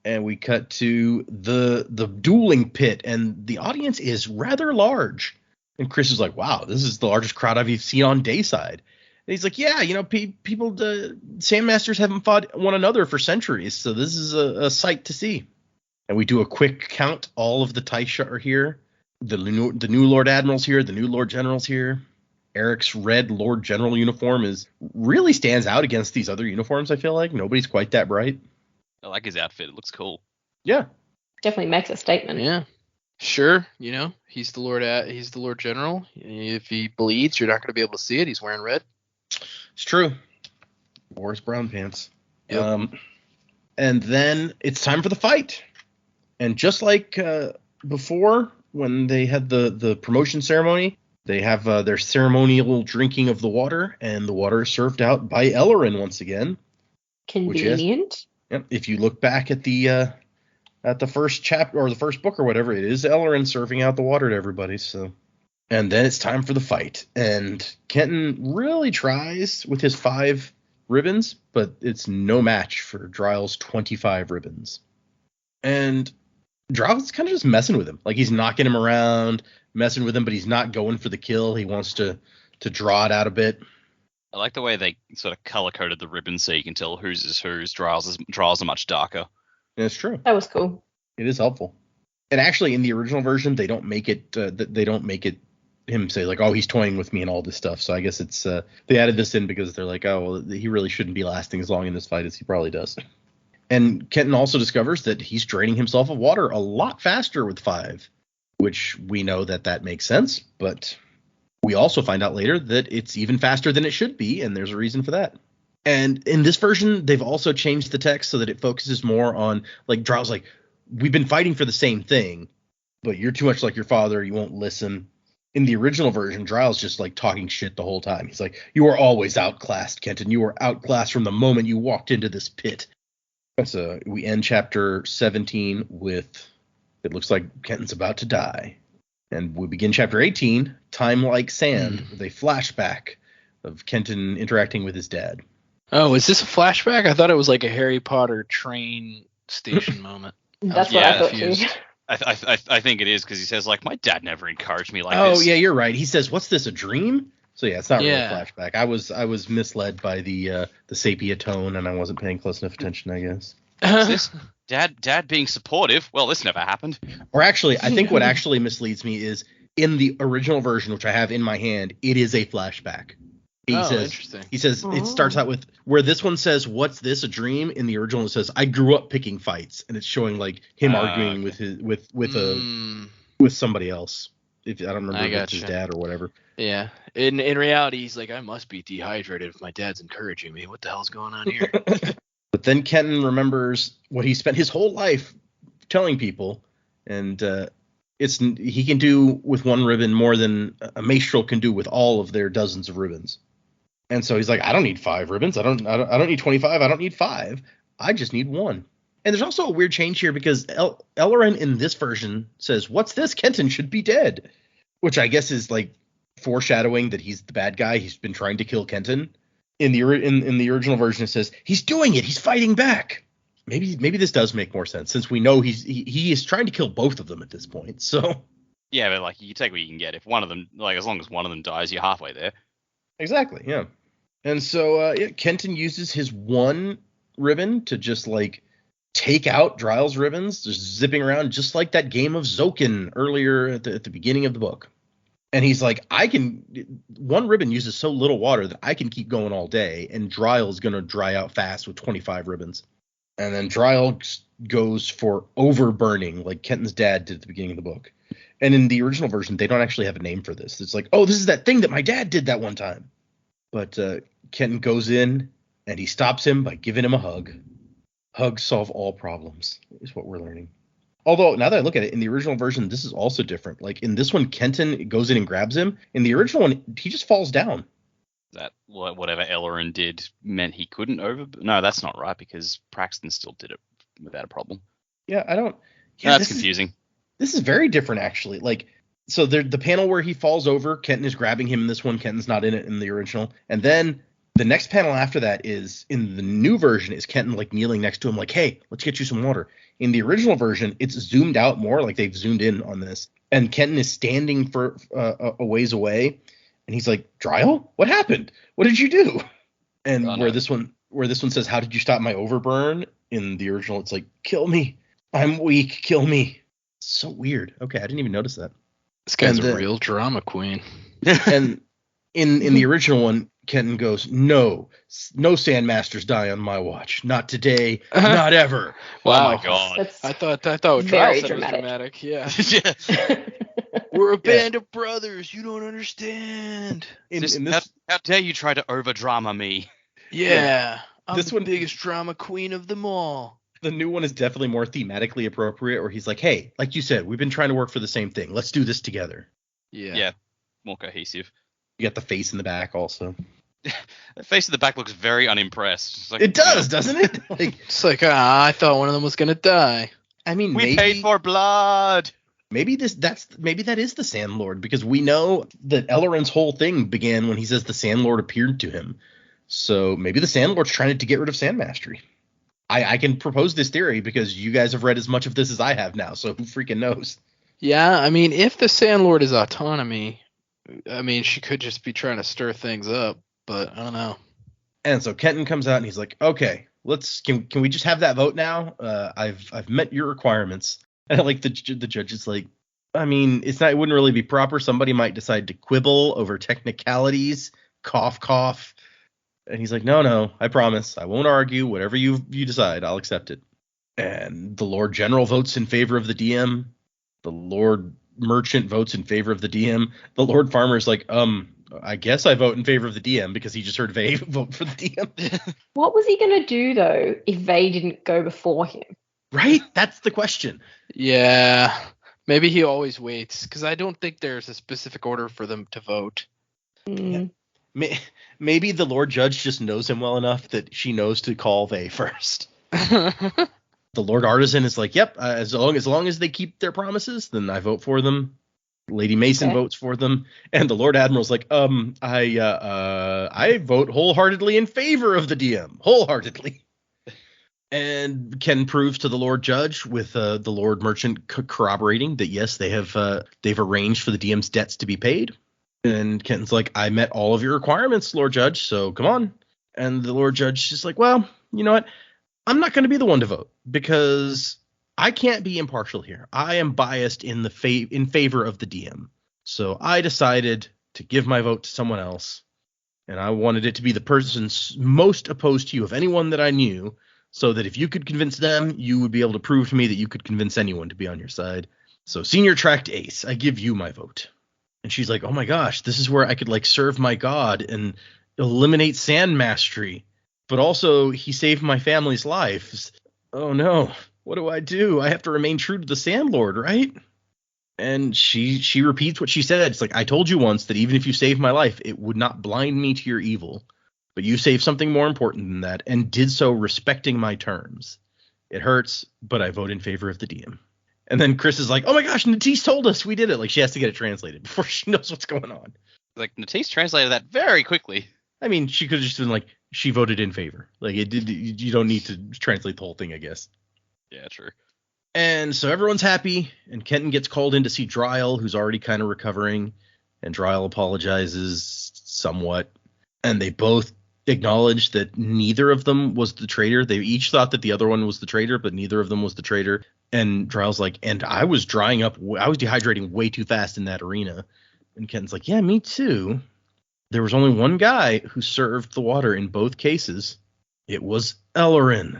And we cut to the dueling pit, and the audience is rather large. And Chris is like, "Wow, this is the largest crowd I've seen on Dayside." And he's like, "Yeah, people, Sandmasters haven't fought one another for centuries, so this is a sight to see." And we do a quick count. All of the Taisha are here. The new Lord Admiral's here. The new Lord General's here. Eric's red Lord General uniform really stands out against these other uniforms. I feel like nobody's quite that bright. I like his outfit. It looks cool. Yeah. Definitely makes a statement. Yeah. Sure, he's the Lord General. If he bleeds, you're not going to be able to see it. He's wearing red. It's true. Wore his brown pants. Yep. And then it's time for the fight. And just like before, when they had the promotion ceremony, they have their ceremonial drinking of the water, and the water is served out by Ellerin once again. Convenient. Yep. If you look back at the first chapter or the first book or whatever, it is Ellerin serving out the water to everybody. So. And then it's time for the fight. And Kenton really tries with his 5 ribbons, but it's no match for Dryl's 25 ribbons. And Dryl's kind of just messing with him. Like, he's knocking him around, messing with him, but he's not going for the kill. He wants to draw it out a bit. I like the way they sort of color-coded the ribbons so you can tell whose is whose. Dryl's are much darker. And it's true. That was cool. It is helpful. And actually, in the original version, they don't make it him say like, "Oh, he's toying with me" and all this stuff. So I guess it's they added this in because they're like, "Oh, well, he really shouldn't be lasting as long in this fight as he probably does." And Kenton also discovers that he's draining himself of water a lot faster with 5, which we know that makes sense. But we also find out later that it's even faster than it should be, and there's a reason for that. And in this version, they've also changed the text so that it focuses more on, like, Dryl's like, "We've been fighting for the same thing, but you're too much like your father. You won't listen." In the original version, Dryl's just like talking shit the whole time. He's like, "You are always outclassed, Kenton. You were outclassed from the moment you walked into this pit." So we end chapter 17 with It looks like Kenton's about to die. And we begin chapter 18, Time Like Sand, with a flashback of Kenton interacting with his dad. Oh, is this a flashback? I thought it was like a Harry Potter train station moment. That's what I thought too. I think it is because he says, like, my dad never encouraged me like Oh, this. yeah, you're right. He says, what's this, a dream? So yeah, it's not really a Yeah. flashback. I was misled by the sepia tone, and I wasn't paying close enough attention, I guess. What's this? Dad being supportive? Well, this never happened. Or actually, I think what actually misleads me is in the original version, which I have in my hand, it is a flashback. Interesting. He says it starts out with where this one says, "What's this? A dream?" In the original, it says, "I grew up picking fights," and it's showing like him arguing with his with somebody else. If I don't remember if it's his dad or whatever. Yeah. In reality, he's like, I must be dehydrated if my dad's encouraging me. What the hell's going on here? But then Kenton remembers what he spent his whole life telling people, and he can do with one ribbon more than a minstrel can do with all of their dozens of ribbons. And so he's like, I don't need 5 ribbons. I don't need 25. I don't need 5. I just need 1. And there's also a weird change here because Ellerin in this version says, "What's this? Kenton should be dead," which I guess is like foreshadowing that he's the bad guy. He's been trying to kill Kenton. In the original version, it says he's doing it. He's fighting back. Maybe this does make more sense since we know he is trying to kill both of them at this point. So yeah, but like you take what you can get. If one of them, like as long as one of them dies, you're halfway there. Exactly, yeah. And so Kenton uses his 1 ribbon to just like take out Dryle's ribbons, just zipping around just like that game of Zokin earlier at the beginning of the book. And he's like, 1 ribbon uses so little water that I can keep going all day, and Dryle's going to dry out fast with 25 ribbons. And then Dryle goes for overburning like Kenton's dad did at the beginning of the book. And in the original version, they don't actually have a name for this. It's like, oh, this is that thing that my dad did that one time. But Kenton goes in, and he stops him by giving him a hug. Hugs solve all problems, is what we're learning. Although, now that I look at it, in the original version, this is also different. Like, in this one, Kenton goes in and grabs him. In the original one, he just falls down. That whatever Ellerin did meant he couldn't No, that's not right, because Praxton still did it without a problem. Yeah, I don't... Yeah, that's confusing. This is very different, actually. Like, so the panel where he falls over, Kenton is grabbing him in this one. Kenton's not in it in the original. And then the next panel after that is, in the new version, is Kenton, like, kneeling next to him, like, hey, let's get you some water. In the original version, it's zoomed out more, like they've zoomed in on this. And Kenton is standing for a ways away, and he's like, Dryle, what happened? What did you do? And where this one says, how did you stop my overburn? In the original, it's like, kill me. I'm weak. Kill me. So weird. Okay, I didn't even notice that. This guy's a real drama queen. And in the original one, Kenton goes, no Sandmasters die on my watch. Not today. Not ever. Wow. Oh my god. That's I thought what very Dryle said was dramatic. dramatic. Yeah. Yeah. We're a band of brothers. You don't understand. In this, How dare you try to over drama me? Yeah. I'm This the one- biggest drama queen of them all. the new one is definitely more thematically appropriate, where he's like, hey, like you said, we've been trying to work for the same thing. Let's do this together. Yeah. More cohesive. You got the face in the back also. The face at the back looks very unimpressed. It's like, It does, doesn't it? Like, It's like, I thought one of them was going to die. I mean, We paid for blood. maybe that is the Sandlord, because we know that Ellerin's whole thing began when he says the Sandlord appeared to him. So maybe the Sandlord's trying to get rid of Sandmastery. I can propose this theory because you guys have read as much of this as I have now, so who freaking knows? Yeah, I mean, if the Sandlord is autonomy, I mean, she could just be trying to stir things up, but I don't know. And so Kenton comes out and he's like, okay, can we just have that vote now? I've met your requirements. And like the judge is like, I mean, it wouldn't really be proper. Somebody might decide to quibble over technicalities. Cough, cough. And he's like, no, I promise. I won't argue. Whatever you decide, I'll accept it. And the Lord General votes in favor of the DM. The Lord Merchant votes in favor of the DM. The Lord Farmer is like, I guess I vote in favor of the DM, because he just heard Vay vote for the DM. What was he going to do, though, if Vay didn't go before him? Right? That's the question. Yeah, maybe he always waits, because I don't think there's a specific order for them to vote. Mm. Maybe the Lord Judge just knows him well enough that she knows to call Vay first. The Lord Artisan is like, yep, as long as they keep their promises, then I vote for them. Lady Mason votes for them, and the Lord Admiral's like, I vote wholeheartedly in favor of the DM, wholeheartedly. And Ken proves to the Lord Judge with the Lord Merchant corroborating that yes, they've arranged for the DM's debts to be paid. And Kenton's like, I met all of your requirements, Lord Judge, so come on. And the Lord Judge is like, well, you know what? I'm not going to be the one to vote because I can't be impartial here. I am biased in favor of the DM. So I decided to give my vote to someone else. And I wanted it to be the person most opposed to you of anyone that I knew, so that if you could convince them, you would be able to prove to me that you could convince anyone to be on your side. So senior tracked Ace, I give you my vote. And she's like, oh my gosh, this is where I could like serve my god and eliminate sand mastery. But also he saved my family's life. Oh no, what do? I have to remain true to the Sandlord, right? And she repeats what she said. It's like, I told you once that even if you saved my life, it would not blind me to your evil. But you saved something more important than that and did so respecting my terms. It hurts, but I vote in favor of the DM. And then Chris is like, oh my gosh, Natisse told us we did it. Like, she has to get it translated before she knows what's going on. Like, Natisse translated that very quickly. I mean, she could have just been like, she voted in favor. Like, it did. You don't need to translate the whole thing, I guess. Yeah, true. And so everyone's happy, and Kenton gets called in to see Dryle, who's already kind of recovering. And Dryle apologizes somewhat. And they both acknowledge that neither of them was the traitor. They each thought that the other one was the traitor, but neither of them was the traitor. And Dryle's like, and I was dehydrating way too fast in that arena. And Kenton's like, yeah, me too. There was only one guy who served the water in both cases. It was Ellerin.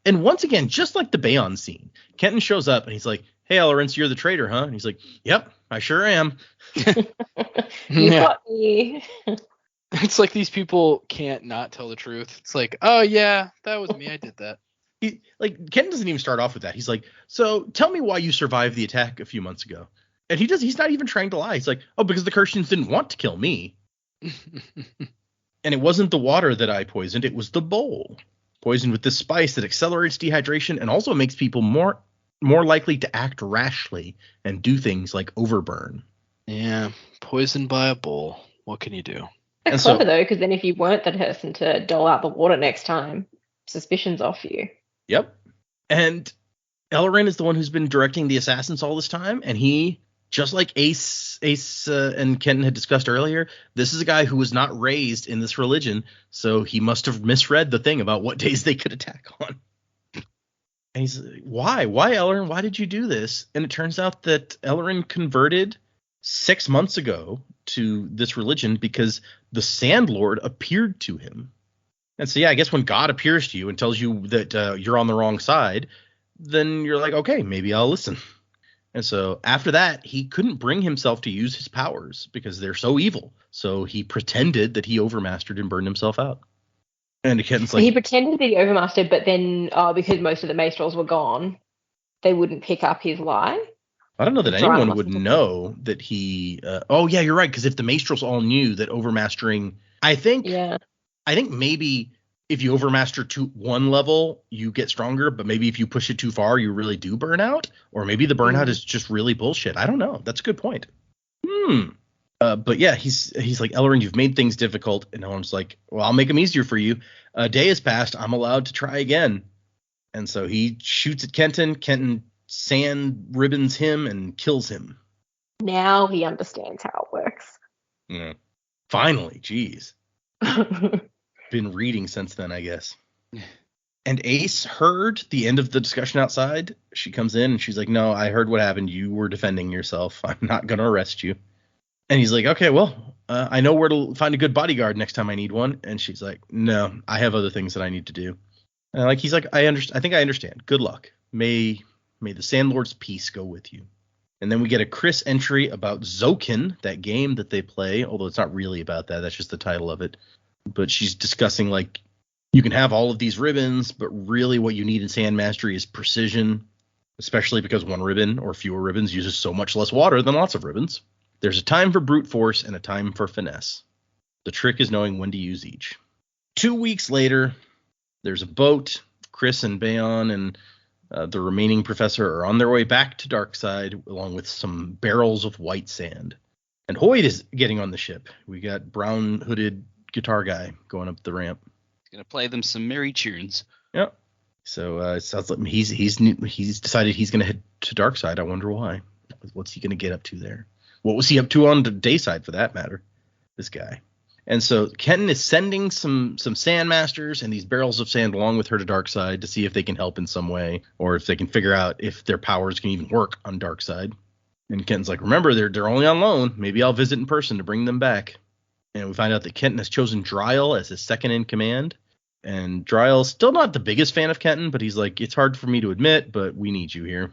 And once again, just like the Bayon scene, Kenton shows up and he's like, hey, Ellerin, so you're the traitor, huh? And he's like, yep, I sure am. You got me. It's like these people can't not tell the truth. It's like, oh yeah, that was me. I did that. Kenton doesn't even start off with that. He's like, so tell me why you survived the attack a few months ago. And he's not even trying to lie. He's like, oh, because the Kirstians didn't want to kill me. And it wasn't the water that I poisoned. It was the bowl. Poisoned with this spice that accelerates dehydration and also makes people more likely to act rashly and do things like overburn. Yeah, poisoned by a bowl. What can you do? That's clever though, because then if you weren't the person to dole out the water next time, suspicion's off you. Yep. And Ellerin is the one who's been directing the assassins all this time, and he, just like Ace and Kenton had discussed earlier, this is a guy who was not raised in this religion, so he must have misread the thing about what days they could attack on. And he's like, why, Ellerin? Why did you do this? And it turns out that Ellerin converted 6 months ago to this religion because the Sandlord appeared to him. And so, yeah, I guess when God appears to you and tells you that you're on the wrong side, then you're like, okay, maybe I'll listen. And so after that, he couldn't bring himself to use his powers because they're so evil. So he pretended that he overmastered and burned himself out. And Kenton's like, he pretended that he overmastered, but then because most of the Maestrals were gone, they wouldn't pick up his lie. I don't know that anyone would know that he. Oh yeah, you're right. Because if the Maestrals all knew that overmastering, I think maybe if you overmaster to one level, you get stronger. But maybe if you push it too far, you really do burn out. Or maybe the burnout is just really bullshit. I don't know. That's a good point. But yeah, he's like, Ellerin, you've made things difficult. And Elrin's like, well, I'll make them easier for you. A day has passed. I'm allowed to try again. And so he shoots at Kenton. Kenton sand ribbons him and kills him. Now he understands how it works. Yeah. Finally, geez. Been reading since then, I guess. And Ace heard the end of the discussion outside. She comes in and she's like, no, I heard what happened. You were defending yourself. I'm not going to arrest you. And he's like, okay, well, I know where to find a good bodyguard next time I need one. And she's like, no, I have other things that I need to do. And he's like, I think I understand. Good luck. May the Sandlord's peace go with you. And then we get a Chris entry about Zokin, that game that they play, although it's not really about that. That's just the title of it. But she's discussing, like, you can have all of these ribbons, but really what you need in Sand Mastery is precision, especially because one ribbon or fewer ribbons uses so much less water than lots of ribbons. There's a time for brute force and a time for finesse. The trick is knowing when to use each. 2 weeks later, there's a boat. Chris and Bayon and The remaining professor are on their way back to Darkside, along with some barrels of white sand. And Hoyd is getting on the ship. We got brown hooded guitar guy going up the ramp. He's gonna play them some merry tunes. Yep. So it sounds like he's decided he's gonna head to Darkside. I wonder why. What's he gonna get up to there? What was he up to on the Dayside, for that matter? This guy. And so Kenton is sending some sandmasters and these barrels of sand along with her to Darkside to see if they can help in some way, or if they can figure out if their powers can even work on Darkside. And Kenton's like, remember, they're only on loan. Maybe I'll visit in person to bring them back. And we find out that Kenton has chosen Dryle as his second in command. And Dryle's still not the biggest fan of Kenton, but he's like, it's hard for me to admit, but we need you here.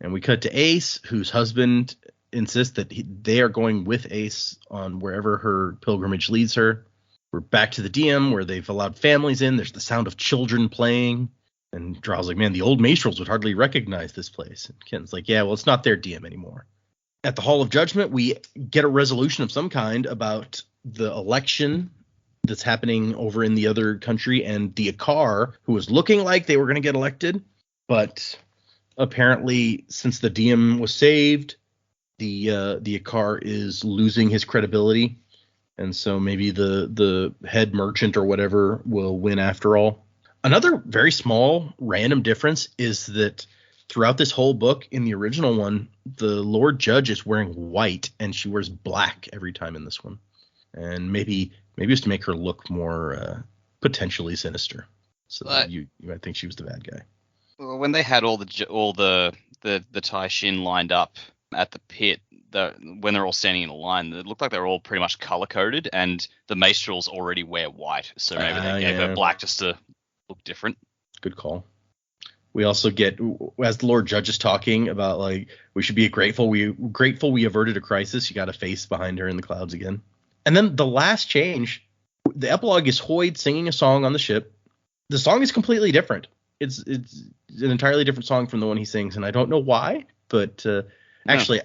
And we cut to Ace, whose husband insists that they are going with Ace on wherever her pilgrimage leads her. We're back to the DM where they've allowed families in. There's the sound of children playing. And Dryle's like, man, the old Maestrels would hardly recognize this place. And Kenton's like, yeah, well, it's not their DM anymore. At the Hall of Judgment, we get a resolution of some kind about the election that's happening over in the other country, and the Akar, who was looking like they were going to get elected, but apparently since the DM was saved, the Akar is losing his credibility, and so maybe the head merchant or whatever will win after all. Another very small random difference is that throughout this whole book, in the original one, the Lord Judge is wearing white and she wears black every time in this one. And maybe it's to make her look more potentially sinister. So that you might think she was the bad guy. Well, when they had all the Tai Shin lined up at the pit, when they're all standing in a line, it looked like they were all pretty much color coded, and the Maestrels already wear white, so maybe they gave her black just to look different. Good call. We also get, as the Lord Judge is talking about, like, we should be grateful we averted a crisis. You got a face behind her in the clouds again. And then the last change, the epilogue is Hoyd singing a song on the ship. The song is completely different. It's an entirely different song from the one he sings, and I don't know why, but actually,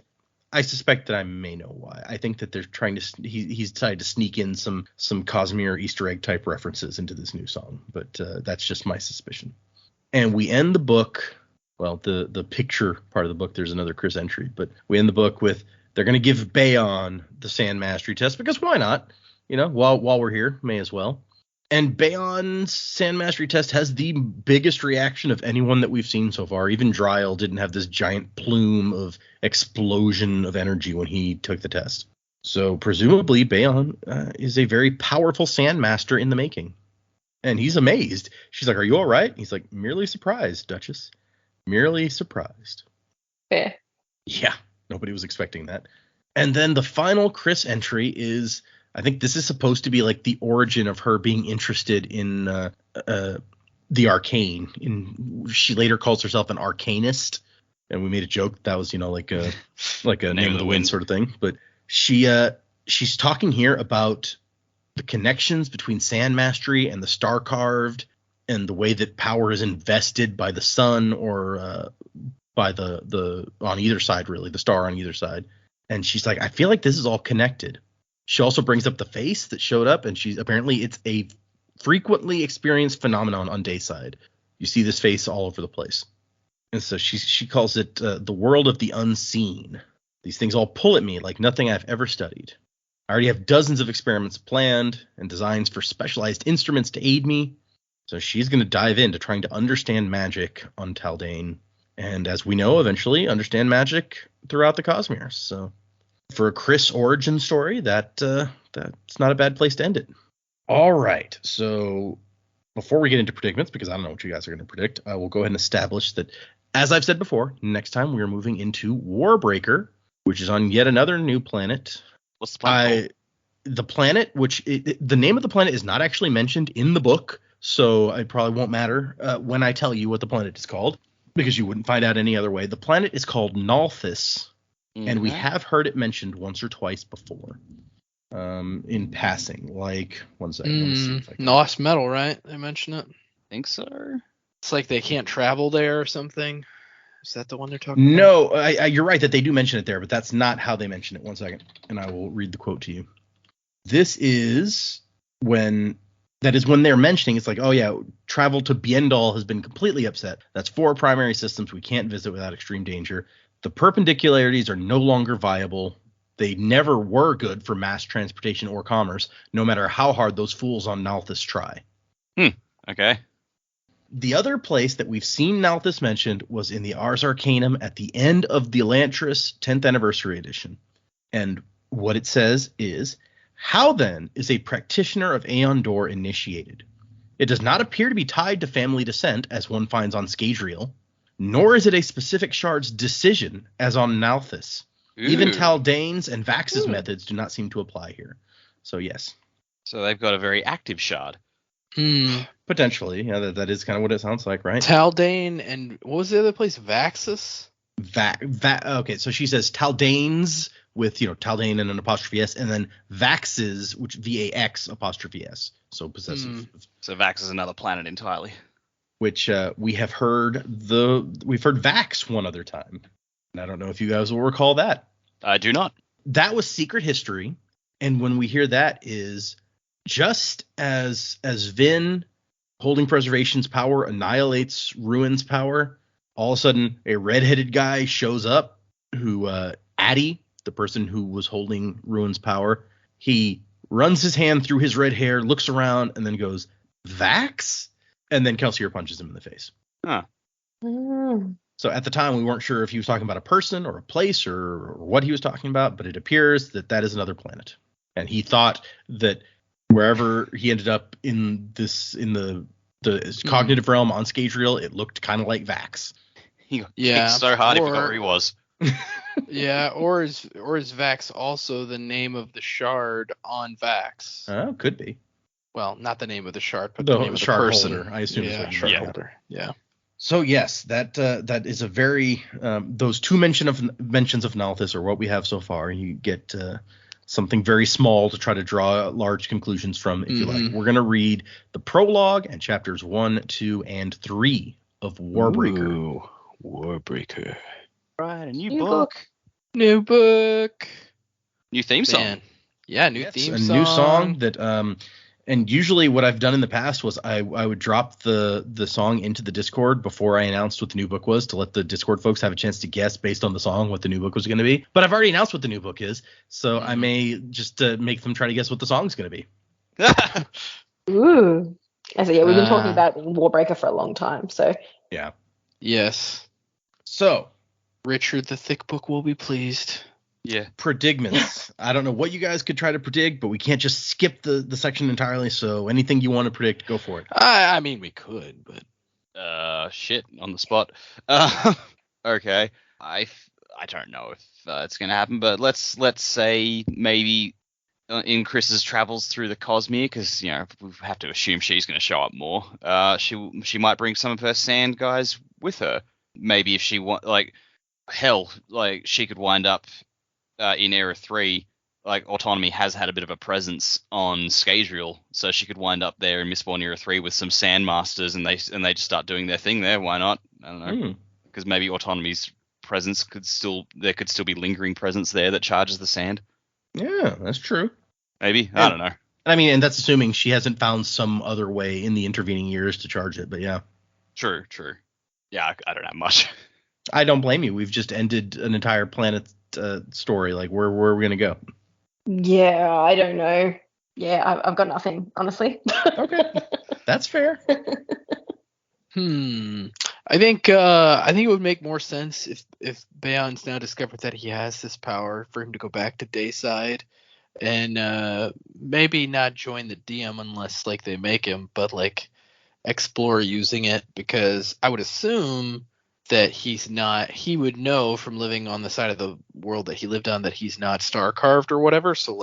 I suspect that I may know why. I think that they're trying to he's decided to sneak in some Cosmere Easter egg type references into this new song, but that's just my suspicion. And we end the book, well, the picture part of the book, there's another Chris entry, but we end the book with they're going to give Bayon the Sand Mastery test, because why not? You know, while we're here, may as well. And Bayon's Sand Mastery test has the biggest reaction of anyone that we've seen so far. Even Dryle didn't have this giant plume of explosion of energy when he took the test. So presumably Bayon is a very powerful Sand Master in the making. And he's amazed. She's like, are you all right? He's like, merely surprised, Duchess. Merely surprised. Fair. Yeah, nobody was expecting that. And then the final Chris entry is, I think this is supposed to be like the origin of her being interested in the arcane. She later calls herself an arcanist, and we made a joke that was, you know, like a name of the wind sort of thing. But she's talking here about the connections between Sand Mastery and the Star Carved, and the way that power is invested by the sun or by the on either side, really, the star on either side. And she's like, I feel like this is all connected. She also brings up the face that showed up, and it's a frequently experienced phenomenon on Dayside. You see this face all over the place. And so she calls it the world of the unseen. These things all pull at me like nothing I've ever studied. I already have dozens of experiments planned and designs for specialized instruments to aid me. So she's going to dive into trying to understand magic on Taldane. And as we know, eventually understand magic throughout the Cosmere. So for a Chris origin story, that's not a bad place to end it. All right. So before we get into predicaments, because I don't know what you guys are going to predict, I will go ahead and establish that, as I've said before, next time we are moving into Warbreaker, which is on yet another new planet. What's the planet? The planet, the name of the planet is not actually mentioned in the book, so it probably won't matter when I tell you what the planet is called, because you wouldn't find out any other way. The planet is called Nalthis, and we have heard it mentioned once or twice before, in passing. Like, one second. Let me see if I can... Lost Metal, right? They mention it. Think so. It's like they can't travel there or something. Is that the one they're talking about? No, you're right that they do mention it there, but that's not how they mention it. One second, and I will read the quote to you. This is when That is when they're mentioning, it's like, oh yeah, travel to Biendal has been completely upset. That's 4 primary systems we can't visit without extreme danger. The perpendicularities are no longer viable. They never were good for mass transportation or commerce, no matter how hard those fools on Nalthis try. Okay. The other place that we've seen Nalthis mentioned was in the Ars Arcanum at the end of the Elantris 10th Anniversary Edition. And what it says is, how then is a practitioner of Aeon Dor initiated? It does not appear to be tied to family descent, as one finds on Scadrial, nor is it a specific shard's decision, as on Nalthis. Even Taldane's and Vax's methods do not seem to apply here. So yes. So they've got a very active shard. Potentially. Yeah, that is kind of what it sounds like, right? Taldane and what was the other place? Vaxus? Okay, so she says Taldane's with, Taldane and an apostrophe S, and then Vax's, which VAX apostrophe S. So possessive. So Vax is another planet entirely. Which we've heard Vax one other time. And I don't know if you guys will recall that. I do not. That was Secret History. And when we hear that is just as Vin holding preservation's power annihilates Ruin's power, all of a sudden a redheaded guy shows up who Addy, the person who was holding Ruin's power, he runs his hand through his red hair, looks around, and then goes, Vax? And then Kelsier punches him in the face. Huh. So at the time, we weren't sure if he was talking about a person or a place or what he was talking about, but it appears that is another planet. And he thought that wherever he ended up in the cognitive realm on Scadrial, it looked kind of like Vax. He got kicked so hard he forgot where he was. Yeah, or is Vax also the name of the shard on Vax? Oh, could be. Well, not the name of the shard, but the name of the shard person. Holder. I assume it's like shard holder. Yeah. So yes, that is a very those 2 mentions of Nalthis are what we have so far. You get something very small to try to draw large conclusions from, if you like. We're gonna read the prologue and chapters 1, 2, and 3 of Warbreaker. Ooh, Warbreaker. Right, a new book. New book. New theme song. Man. Yeah, new theme song. A new song that and usually what I've done in the past was I would drop the song into the Discord before I announced what the new book was to let the Discord folks have a chance to guess based on the song what the new book was going to be. But I've already announced what the new book is, so I may just make them try to guess what the song's going to be. Ooh. So yeah, we've been talking about Warbreaker for a long time, so. Yeah. Yes. So. Richard the Thick Book will be pleased. Yeah. Predicments. I don't know what you guys could try to predict, but we can't just skip the section entirely. So anything you want to predict, go for it. I mean, we could, but shit, on the spot. Okay. I don't know if it's gonna happen, but let's say maybe in Chris's travels through the Cosmere, because we have to assume she's gonna show up more. She might bring some of her sand guys with her. Maybe if she she could wind up. In Era 3, Autonomy has had a bit of a presence on Scadrial, so she could wind up there in Mistborn Era 3 with some Sandmasters, and they just start doing their thing there. Why not? I don't know. Because maybe Autonomy's presence could still be lingering presence there that charges the sand. Yeah, that's true. Maybe. I don't know. I mean, and that's assuming she hasn't found some other way in the intervening years to charge it, but yeah. True. Yeah, I don't have much. I don't blame you. We've just ended an entire planet story. Where are we gonna go? Yeah, I don't know. Yeah, I've got nothing, honestly. Okay, that's fair. I think it would make more sense if Baon's now discovered that he has this power for him to go back to Dayside and maybe not join the DM unless they make him, but explore using it, because I would assume that he would know from living on the side of the world that he lived on that he's not star carved or whatever. So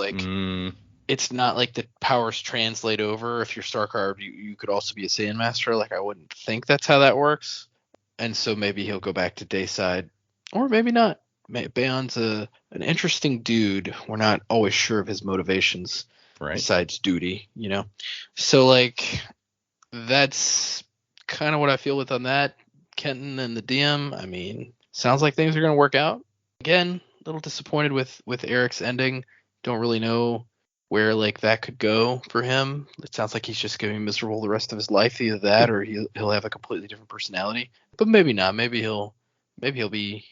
it's not like the powers translate over. If you're star carved, you could also be a Sandmaster. I wouldn't think that's how that works. And so maybe he'll go back to Dayside, or maybe not. Baon's an interesting dude. We're not always sure of his motivations besides duty, So that's kind of what I feel with on that. Kenton and the DM, I mean, sounds like things are going to work out. Again, a little disappointed with Eric's ending. Don't really know where like that could go for him. It sounds like he's just going to be miserable the rest of his life. Either that or he'll have a completely different personality. But maybe not. Maybe he'll be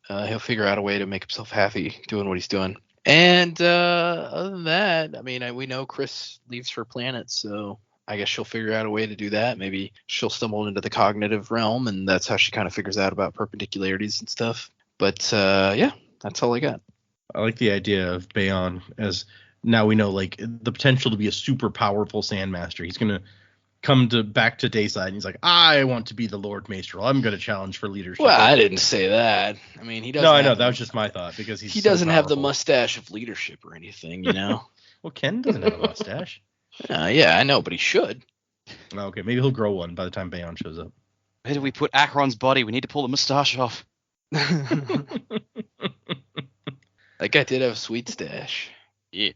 he'll figure out a way to make himself happy doing what he's doing. And other than that, I mean, we know Chris leaves for planets, so I guess she'll figure out a way to do that. Maybe she'll stumble into the cognitive realm, and that's how she kind of figures out about perpendicularities and stuff. But yeah, that's all I got. I like the idea of Bayon as now we know like the potential to be a super powerful Sandmaster. He's gonna come back to Dayside and he's like, I want to be the Lord Maester. I'm gonna challenge for leadership. Well, I didn't say that. I mean, he doesn't. No, I know that was just my thought because he doesn't have the mustache of leadership or anything, you know. Well, Ken doesn't have a mustache. Yeah, I know, but he should. Okay, maybe he'll grow one by the time Bayon shows up. Where do we put Acheron's body? We need to pull the mustache off. That guy did have a sweet stash. Yeah.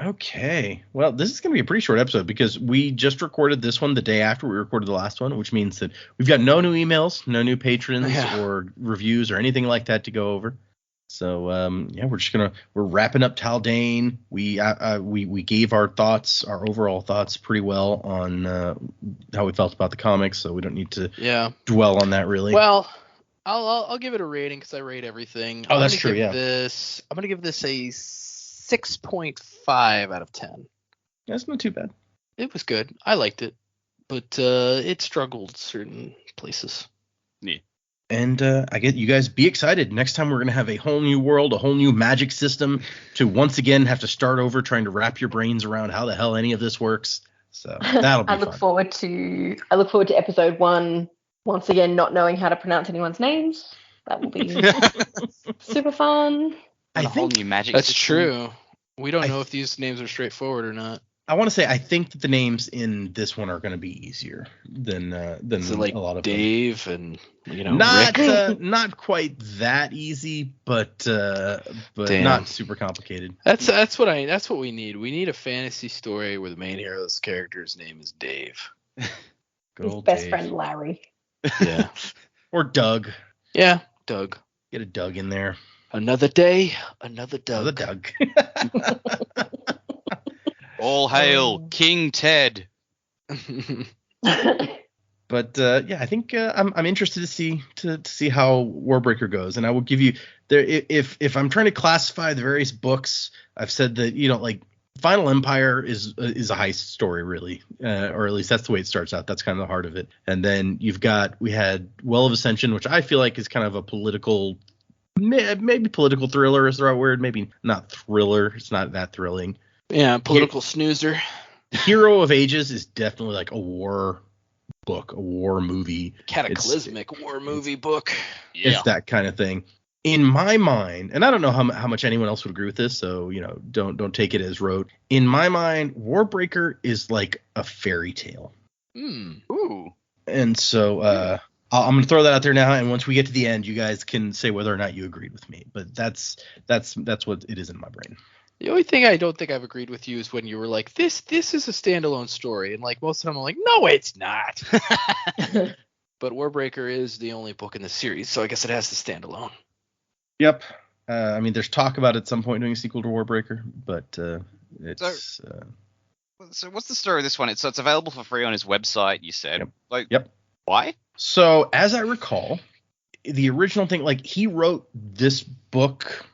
Okay. Well, this is going to be a pretty short episode because we just recorded this one the day after we recorded the last one, which means that we've got no new emails, no new patrons or reviews or anything like that to go over. So, yeah, we're wrapping up Taldane. We gave our thoughts, our overall thoughts pretty well on how we felt about the comics, so we don't need to dwell on that really. Well, I'll give it a rating because I rate everything. Oh, that's true. Yeah. I'm gonna give this a 6.5 out of 10. That's not too bad. It was good. I liked it, but it struggled certain places. Yeah. And I get you guys be excited. Next time we're going to have a whole new world, a whole new magic system to once again have to start over trying to wrap your brains around how the hell any of this works. So that'll be I look forward to episode 1 once again not knowing how to pronounce anyone's names. That will be super fun. A whole new magic That's system. true. We don't know if these names are straightforward or not. I want to say I think that the names in this one are going to be easier than like a lot of Dave them. And Rick. Not quite that easy, but not super complicated. That's what we need. We need a fantasy story where the main hero's character's name is Dave. Good His old best Dave. friend Larry. Yeah. Or Doug. Yeah, Doug. Get a Doug in there. Another day, another Doug. Another Doug. All hail King Ted. But yeah, I think I'm interested to see how Warbreaker goes, and I will give you there if I'm trying to classify the various books. I've said that like Final Empire is a heist story really, or at least that's the way it starts out. That's kind of the heart of it. And then we had Well of Ascension, which I feel like is kind of a political, maybe political thriller is the right word, maybe not thriller. It's not that thrilling. Yeah, political snoozer. Hero of Ages is definitely like a war book, a war movie. Cataclysmic war movie book. Yeah. It's that kind of thing. In my mind, and I don't know how much anyone else would agree with this, so don't take it as rote. In my mind, Warbreaker is like a fairy tale. Ooh. And so I'm going to throw that out there now, and once we get to the end, you guys can say whether or not you agreed with me. But that's what it is in my brain. The only thing I don't think I've agreed with you is when you were like, this is a standalone story. And like most of the time I'm like, no, it's not. But Warbreaker is the only book in the series, so I guess it has to stand alone. Yep. I mean, there's talk about at some point doing a sequel to Warbreaker, but it's... So what's the story of this one? It's available for free on his website, you said. Yep. Why? So, as I recall, the original thing, like, he wrote this book...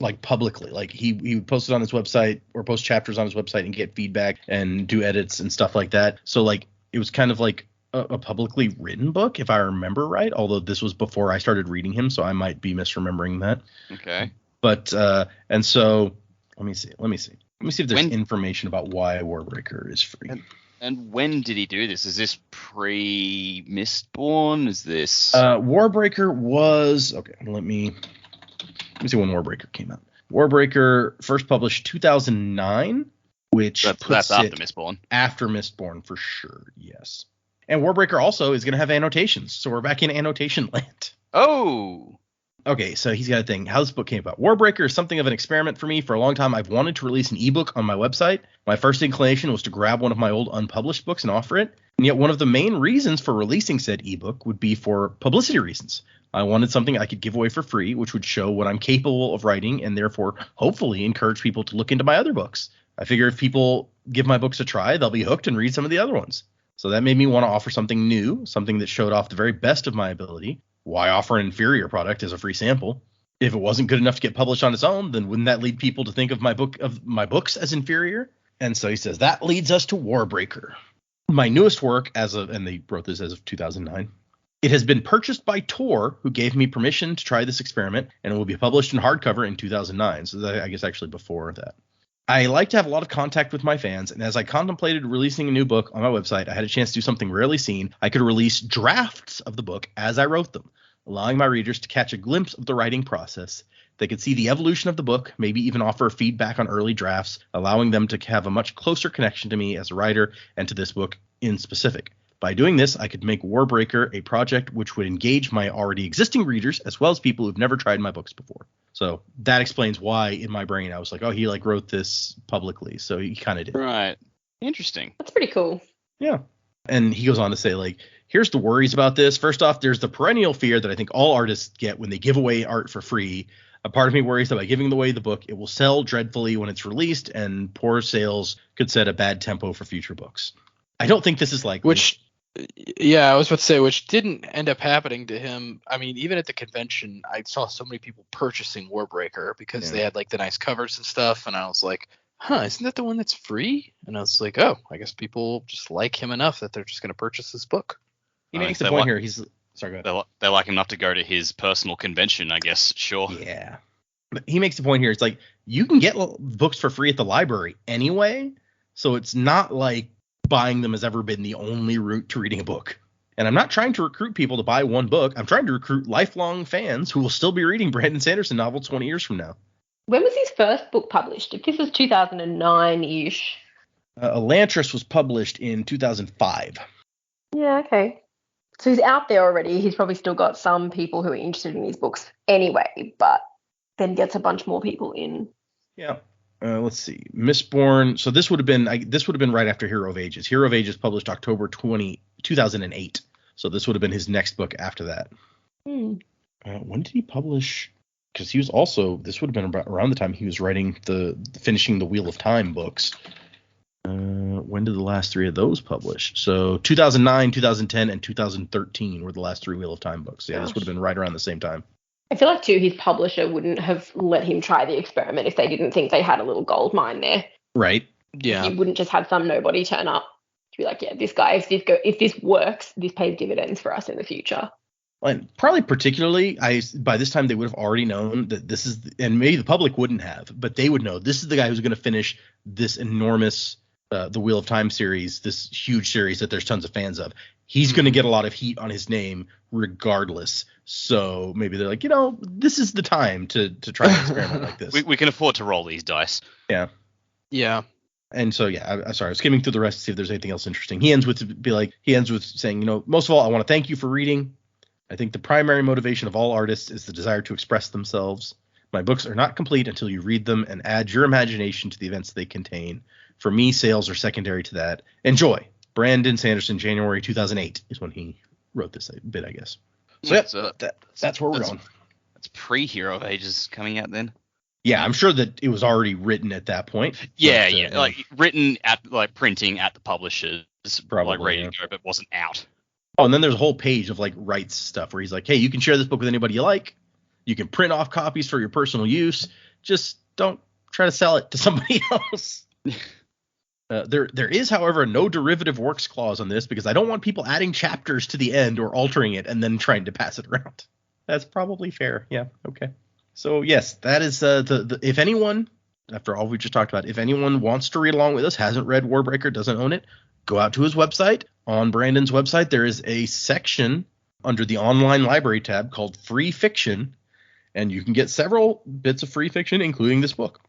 like publicly, like he would post it on his website or post chapters on his website and get feedback and do edits and stuff like that. So like it was kind of like a publicly written book, if I remember right, although this was before I started reading him, so I might be misremembering that. Okay. But and so let me see if there's information about why Warbreaker is free. And when did he do this? Is this pre-Mistborn? Is this Warbreaker was let me see when Warbreaker came out. Warbreaker first published 2009, which that's after Mistborn. After Mistborn, for sure, yes. And Warbreaker also is going to have annotations, so we're back in annotation land. Oh! Okay, so he's got a thing. How this book came about. Warbreaker is something of an experiment for me. For a long time, I've wanted to release an ebook on my website. My first inclination was to grab one of my old unpublished books and offer it. And yet one of the main reasons for releasing said ebook would be for publicity reasons. I wanted something I could give away for free, which would show what I'm capable of writing and therefore hopefully encourage people to look into my other books. I figure if people give my books a try, they'll be hooked and read some of the other ones. So that made me want to offer something new, something that showed off the very best of my ability. Why offer an inferior product as a free sample? If it wasn't good enough to get published on its own, then wouldn't that lead people to think of my books as inferior? And so he says that leads us to Warbreaker, my newest work and they wrote this as of 2009. It has been purchased by Tor, who gave me permission to try this experiment, and it will be published in hardcover in 2009. So I guess actually before that. I like to have a lot of contact with my fans, and as I contemplated releasing a new book on my website, I had a chance to do something rarely seen. I could release drafts of the book as I wrote them, allowing my readers to catch a glimpse of the writing process. They could see the evolution of the book, maybe even offer feedback on early drafts, allowing them to have a much closer connection to me as a writer and to this book in specific. By doing this, I could make Warbreaker a project which would engage my already existing readers as well as people who've never tried my books before. So that explains why in my brain I was like, oh, he wrote this publicly. So he kind of did. Right. Interesting. That's pretty cool. Yeah. And he goes on to say, here's the worries about this. First off, there's the perennial fear that I think all artists get when they give away art for free. A part of me worries that by giving away the book, it will sell dreadfully when it's released, and poor sales could set a bad tempo for future books. I don't think this is likely. I was about to say, which didn't end up happening to him. I mean, even at the convention, I saw so many people purchasing Warbreaker because they had the nice covers and stuff. And I was like, isn't that the one that's free? And I was like, oh, I guess people just like him enough that they're just going to purchase this book. He makes the point here. Sorry, go ahead. They like him enough to go to his personal convention, I guess. Sure. Yeah. But he makes the point here. It's like you can get books for free at the library anyway. So it's not like buying them has ever been the only route to reading a book. And I'm not trying to recruit people to buy one book. I'm trying to recruit lifelong fans who will still be reading Brandon Sanderson novels 20 years from now. When was his first book published? If this was 2009-ish. Elantris was published in 2005. Yeah, okay. So he's out there already. He's probably still got some people who are interested in his books anyway, but then gets a bunch more people in. Yeah. Let's see. Mistborn. So this would have been right after Hero of Ages. Hero of Ages published October 2008. So this would have been his next book after that. When did he publish? Because he was also, this would have been around the time he was writing finishing the Wheel of Time books. When did the last three of those publish? So 2009, 2010, and 2013 were the last three Wheel of Time books. Yeah, This would have been right around the same time. I feel like, too, his publisher wouldn't have let him try the experiment if they didn't think they had a little gold mine there. Right. Yeah. You wouldn't just have some nobody turn up to be like, yeah, this guy, if this works, this pays dividends for us in the future. And probably particularly, by this time they would have already known that this is, and maybe the public wouldn't have, but they would know this is the guy who's going to finish this enormous, the Wheel of Time series, this huge series that there's tons of fans of. He's going to get a lot of heat on his name regardless. So maybe they're like, this is the time to try an experiment like this. We can afford to roll these dice. Yeah. Yeah. And so, I'm sorry, I was skimming through the rest to see if there's anything else interesting. He ends with saying, most of all, I want to thank you for reading. I think the primary motivation of all artists is the desire to express themselves. My books are not complete until you read them and add your imagination to the events they contain. For me, sales are secondary to that. Enjoy. Brandon Sanderson, January 2008 is when he wrote this bit, I guess. So that's where we're going. That's pre-Hero of Ages coming out then. Yeah, I'm sure that it was already written at that point. Yeah, written at printing at the publishers, probably ready to go, but wasn't out. Oh, and then there's a whole page of rights stuff where he's like, hey, you can share this book with anybody you like. You can print off copies for your personal use. Just don't try to sell it to somebody else. There is, however, a no derivative works clause on this because I don't want people adding chapters to the end or altering it and then trying to pass it around. That's probably fair. Yeah. Okay. So yes, that is if anyone, after all we just talked about, if anyone wants to read along with us, hasn't read Warbreaker, doesn't own it, go out to his website. On Brandon's website, there is a section under the online library tab called Free Fiction, and you can get several bits of free fiction, including this book.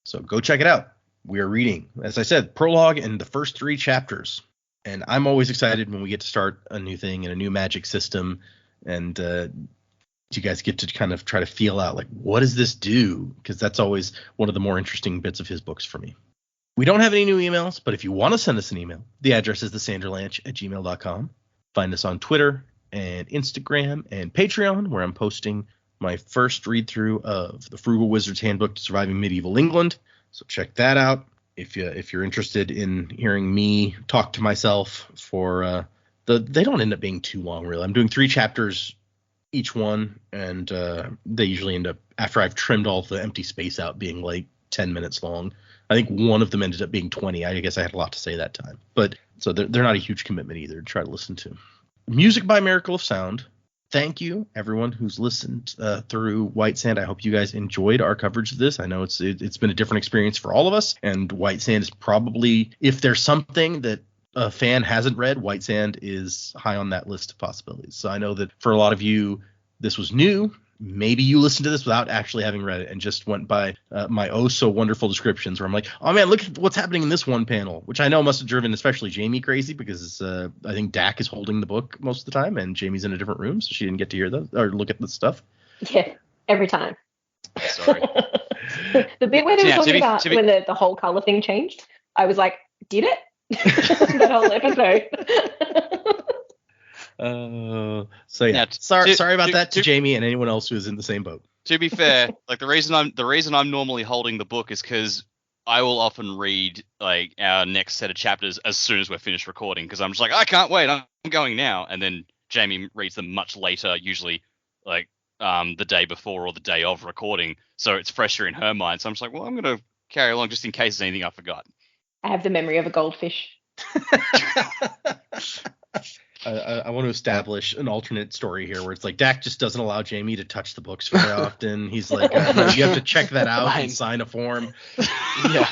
So go check it out. We are reading, as I said, prologue and the first 3 chapters. And I'm always excited when we get to start a new thing and a new magic system. And you guys get to kind of try to feel out, what does this do? Because that's always one of the more interesting bits of his books for me. We don't have any new emails, but if you want to send us an email, the address is thesanderlanche@gmail.com. Find us on Twitter and Instagram and Patreon, where I'm posting my first read-through of The Frugal Wizard's Handbook to Surviving Medieval England. So check that out. if you're interested in hearing me talk to myself for they don't end up being too long, really. I'm doing 3 chapters each one, and they usually end up, after I've trimmed all the empty space out, being like 10 minutes long. I think one of them ended up being 20. I guess I had a lot to say that time. But so they're not a huge commitment either to try to listen to. Music by Miracle of Sound. Thank you, everyone who's listened through White Sand. I hope you guys enjoyed our coverage of this. I know it's been a different experience for all of us, and White Sand is probably, if there's something that a fan hasn't read, White Sand is high on that list of possibilities. So I know that for a lot of you, this was new. Maybe you listened to this without actually having read it and just went by my oh so wonderful descriptions where I'm like, oh man, look at what's happening in this one panel, which I know must have driven especially Jamie crazy because I think Dak is holding the book most of the time and Jamie's in a different room, so she didn't get to hear that or look at the stuff. Yeah, every time. Sorry. The bit where they were talking about when the whole color thing changed, I was like, did it? That whole episode. So yeah, sorry about that to Jamie and anyone else who is in the same boat. To be fair, like the reason I'm normally holding the book is because I will often read like our next set of chapters as soon as we're finished recording, because I'm just like, I can't wait, I'm going now, and then Jamie reads them much later, usually like the day before or the day of recording, so it's fresher in her mind. So I'm just like, well, I'm gonna carry along just in case there's anything I forgot. I have the memory of a goldfish. I want to establish an alternate story here where it's like Dak just doesn't allow Jamie to touch the books very often. He's like, no, you have to check that out and sign a form. Yeah.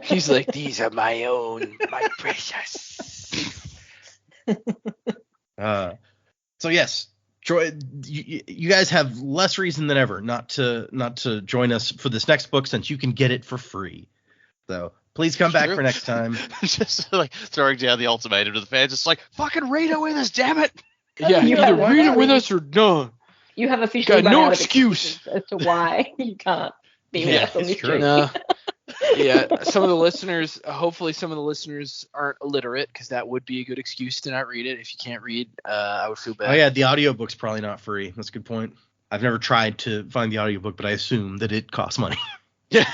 He's like, these are my own, my precious. So yes, you guys have less reason than ever not to join us for this next book, since you can get it for free. So please come back for next time. Just like throwing down the ultimatum to the fans. It's like, fucking read it with us, damn it. Yeah, You either have read it with us or no. You have officially Got run no out excuse of excuses as to why you can't be with us on this true. journey. No. Yeah, some of the listeners, hopefully some of the listeners aren't illiterate, because that would be a good excuse to not read it. If you can't read, I would feel bad. Oh yeah, the audiobook's probably not free. That's a good point. I've never tried to find the audiobook, but I assume that it costs money. Yeah.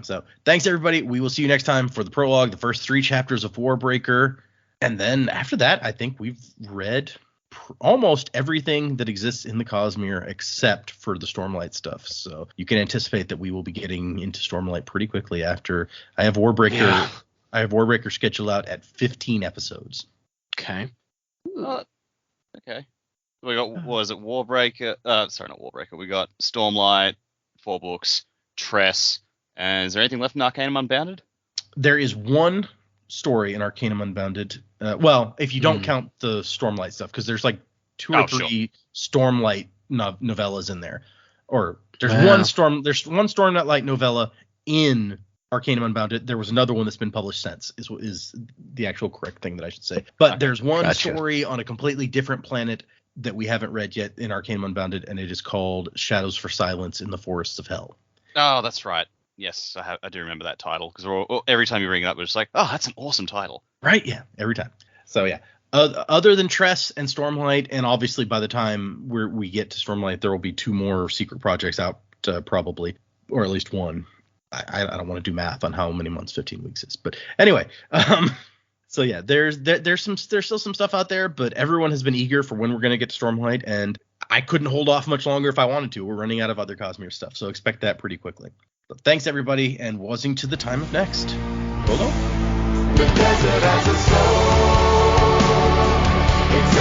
So thanks, everybody. We will see you next time for the prologue, the first 3 chapters of Warbreaker. And then after that, I think we've read almost everything that exists in the Cosmere except for the Stormlight stuff. So you can anticipate that we will be getting into Stormlight pretty quickly after I have Warbreaker. Yeah. I have Warbreaker scheduled out at 15 episodes. Okay. Okay. We got, what was it, Warbreaker? Sorry, not Warbreaker. We got Stormlight, 4 books, Tress. And is there anything left in Arcanum Unbounded? There is one story in Arcanum Unbounded. Well, if you don't count the Stormlight stuff, because there's like 2 or 3 Stormlight novellas in there. Or there's one Stormlight novella in Arcanum Unbounded. There was another one that's been published since, is the actual correct thing that I should say. But there's one story on a completely different planet that we haven't read yet in Arcanum Unbounded, and it is called Shadows for Silence in the Forests of Hell. Oh, that's right. Yes, I do remember that title, because every time you bring it up, we're just like, oh, that's an awesome title. Right, yeah, every time. So, yeah. Other than Tress and Stormlight, and obviously by the time we get to Stormlight, there will be 2 more secret projects out, probably, or at least 1. I don't want to do math on how many months 15 weeks is. But anyway, so yeah, there's still some stuff out there, but everyone has been eager for when we're going to get to Stormlight, and I couldn't hold off much longer if I wanted to. We're running out of other Cosmere stuff, so expect that pretty quickly. So thanks, everybody, and wasing to the time of next. Hold on. The desert has a soul. It's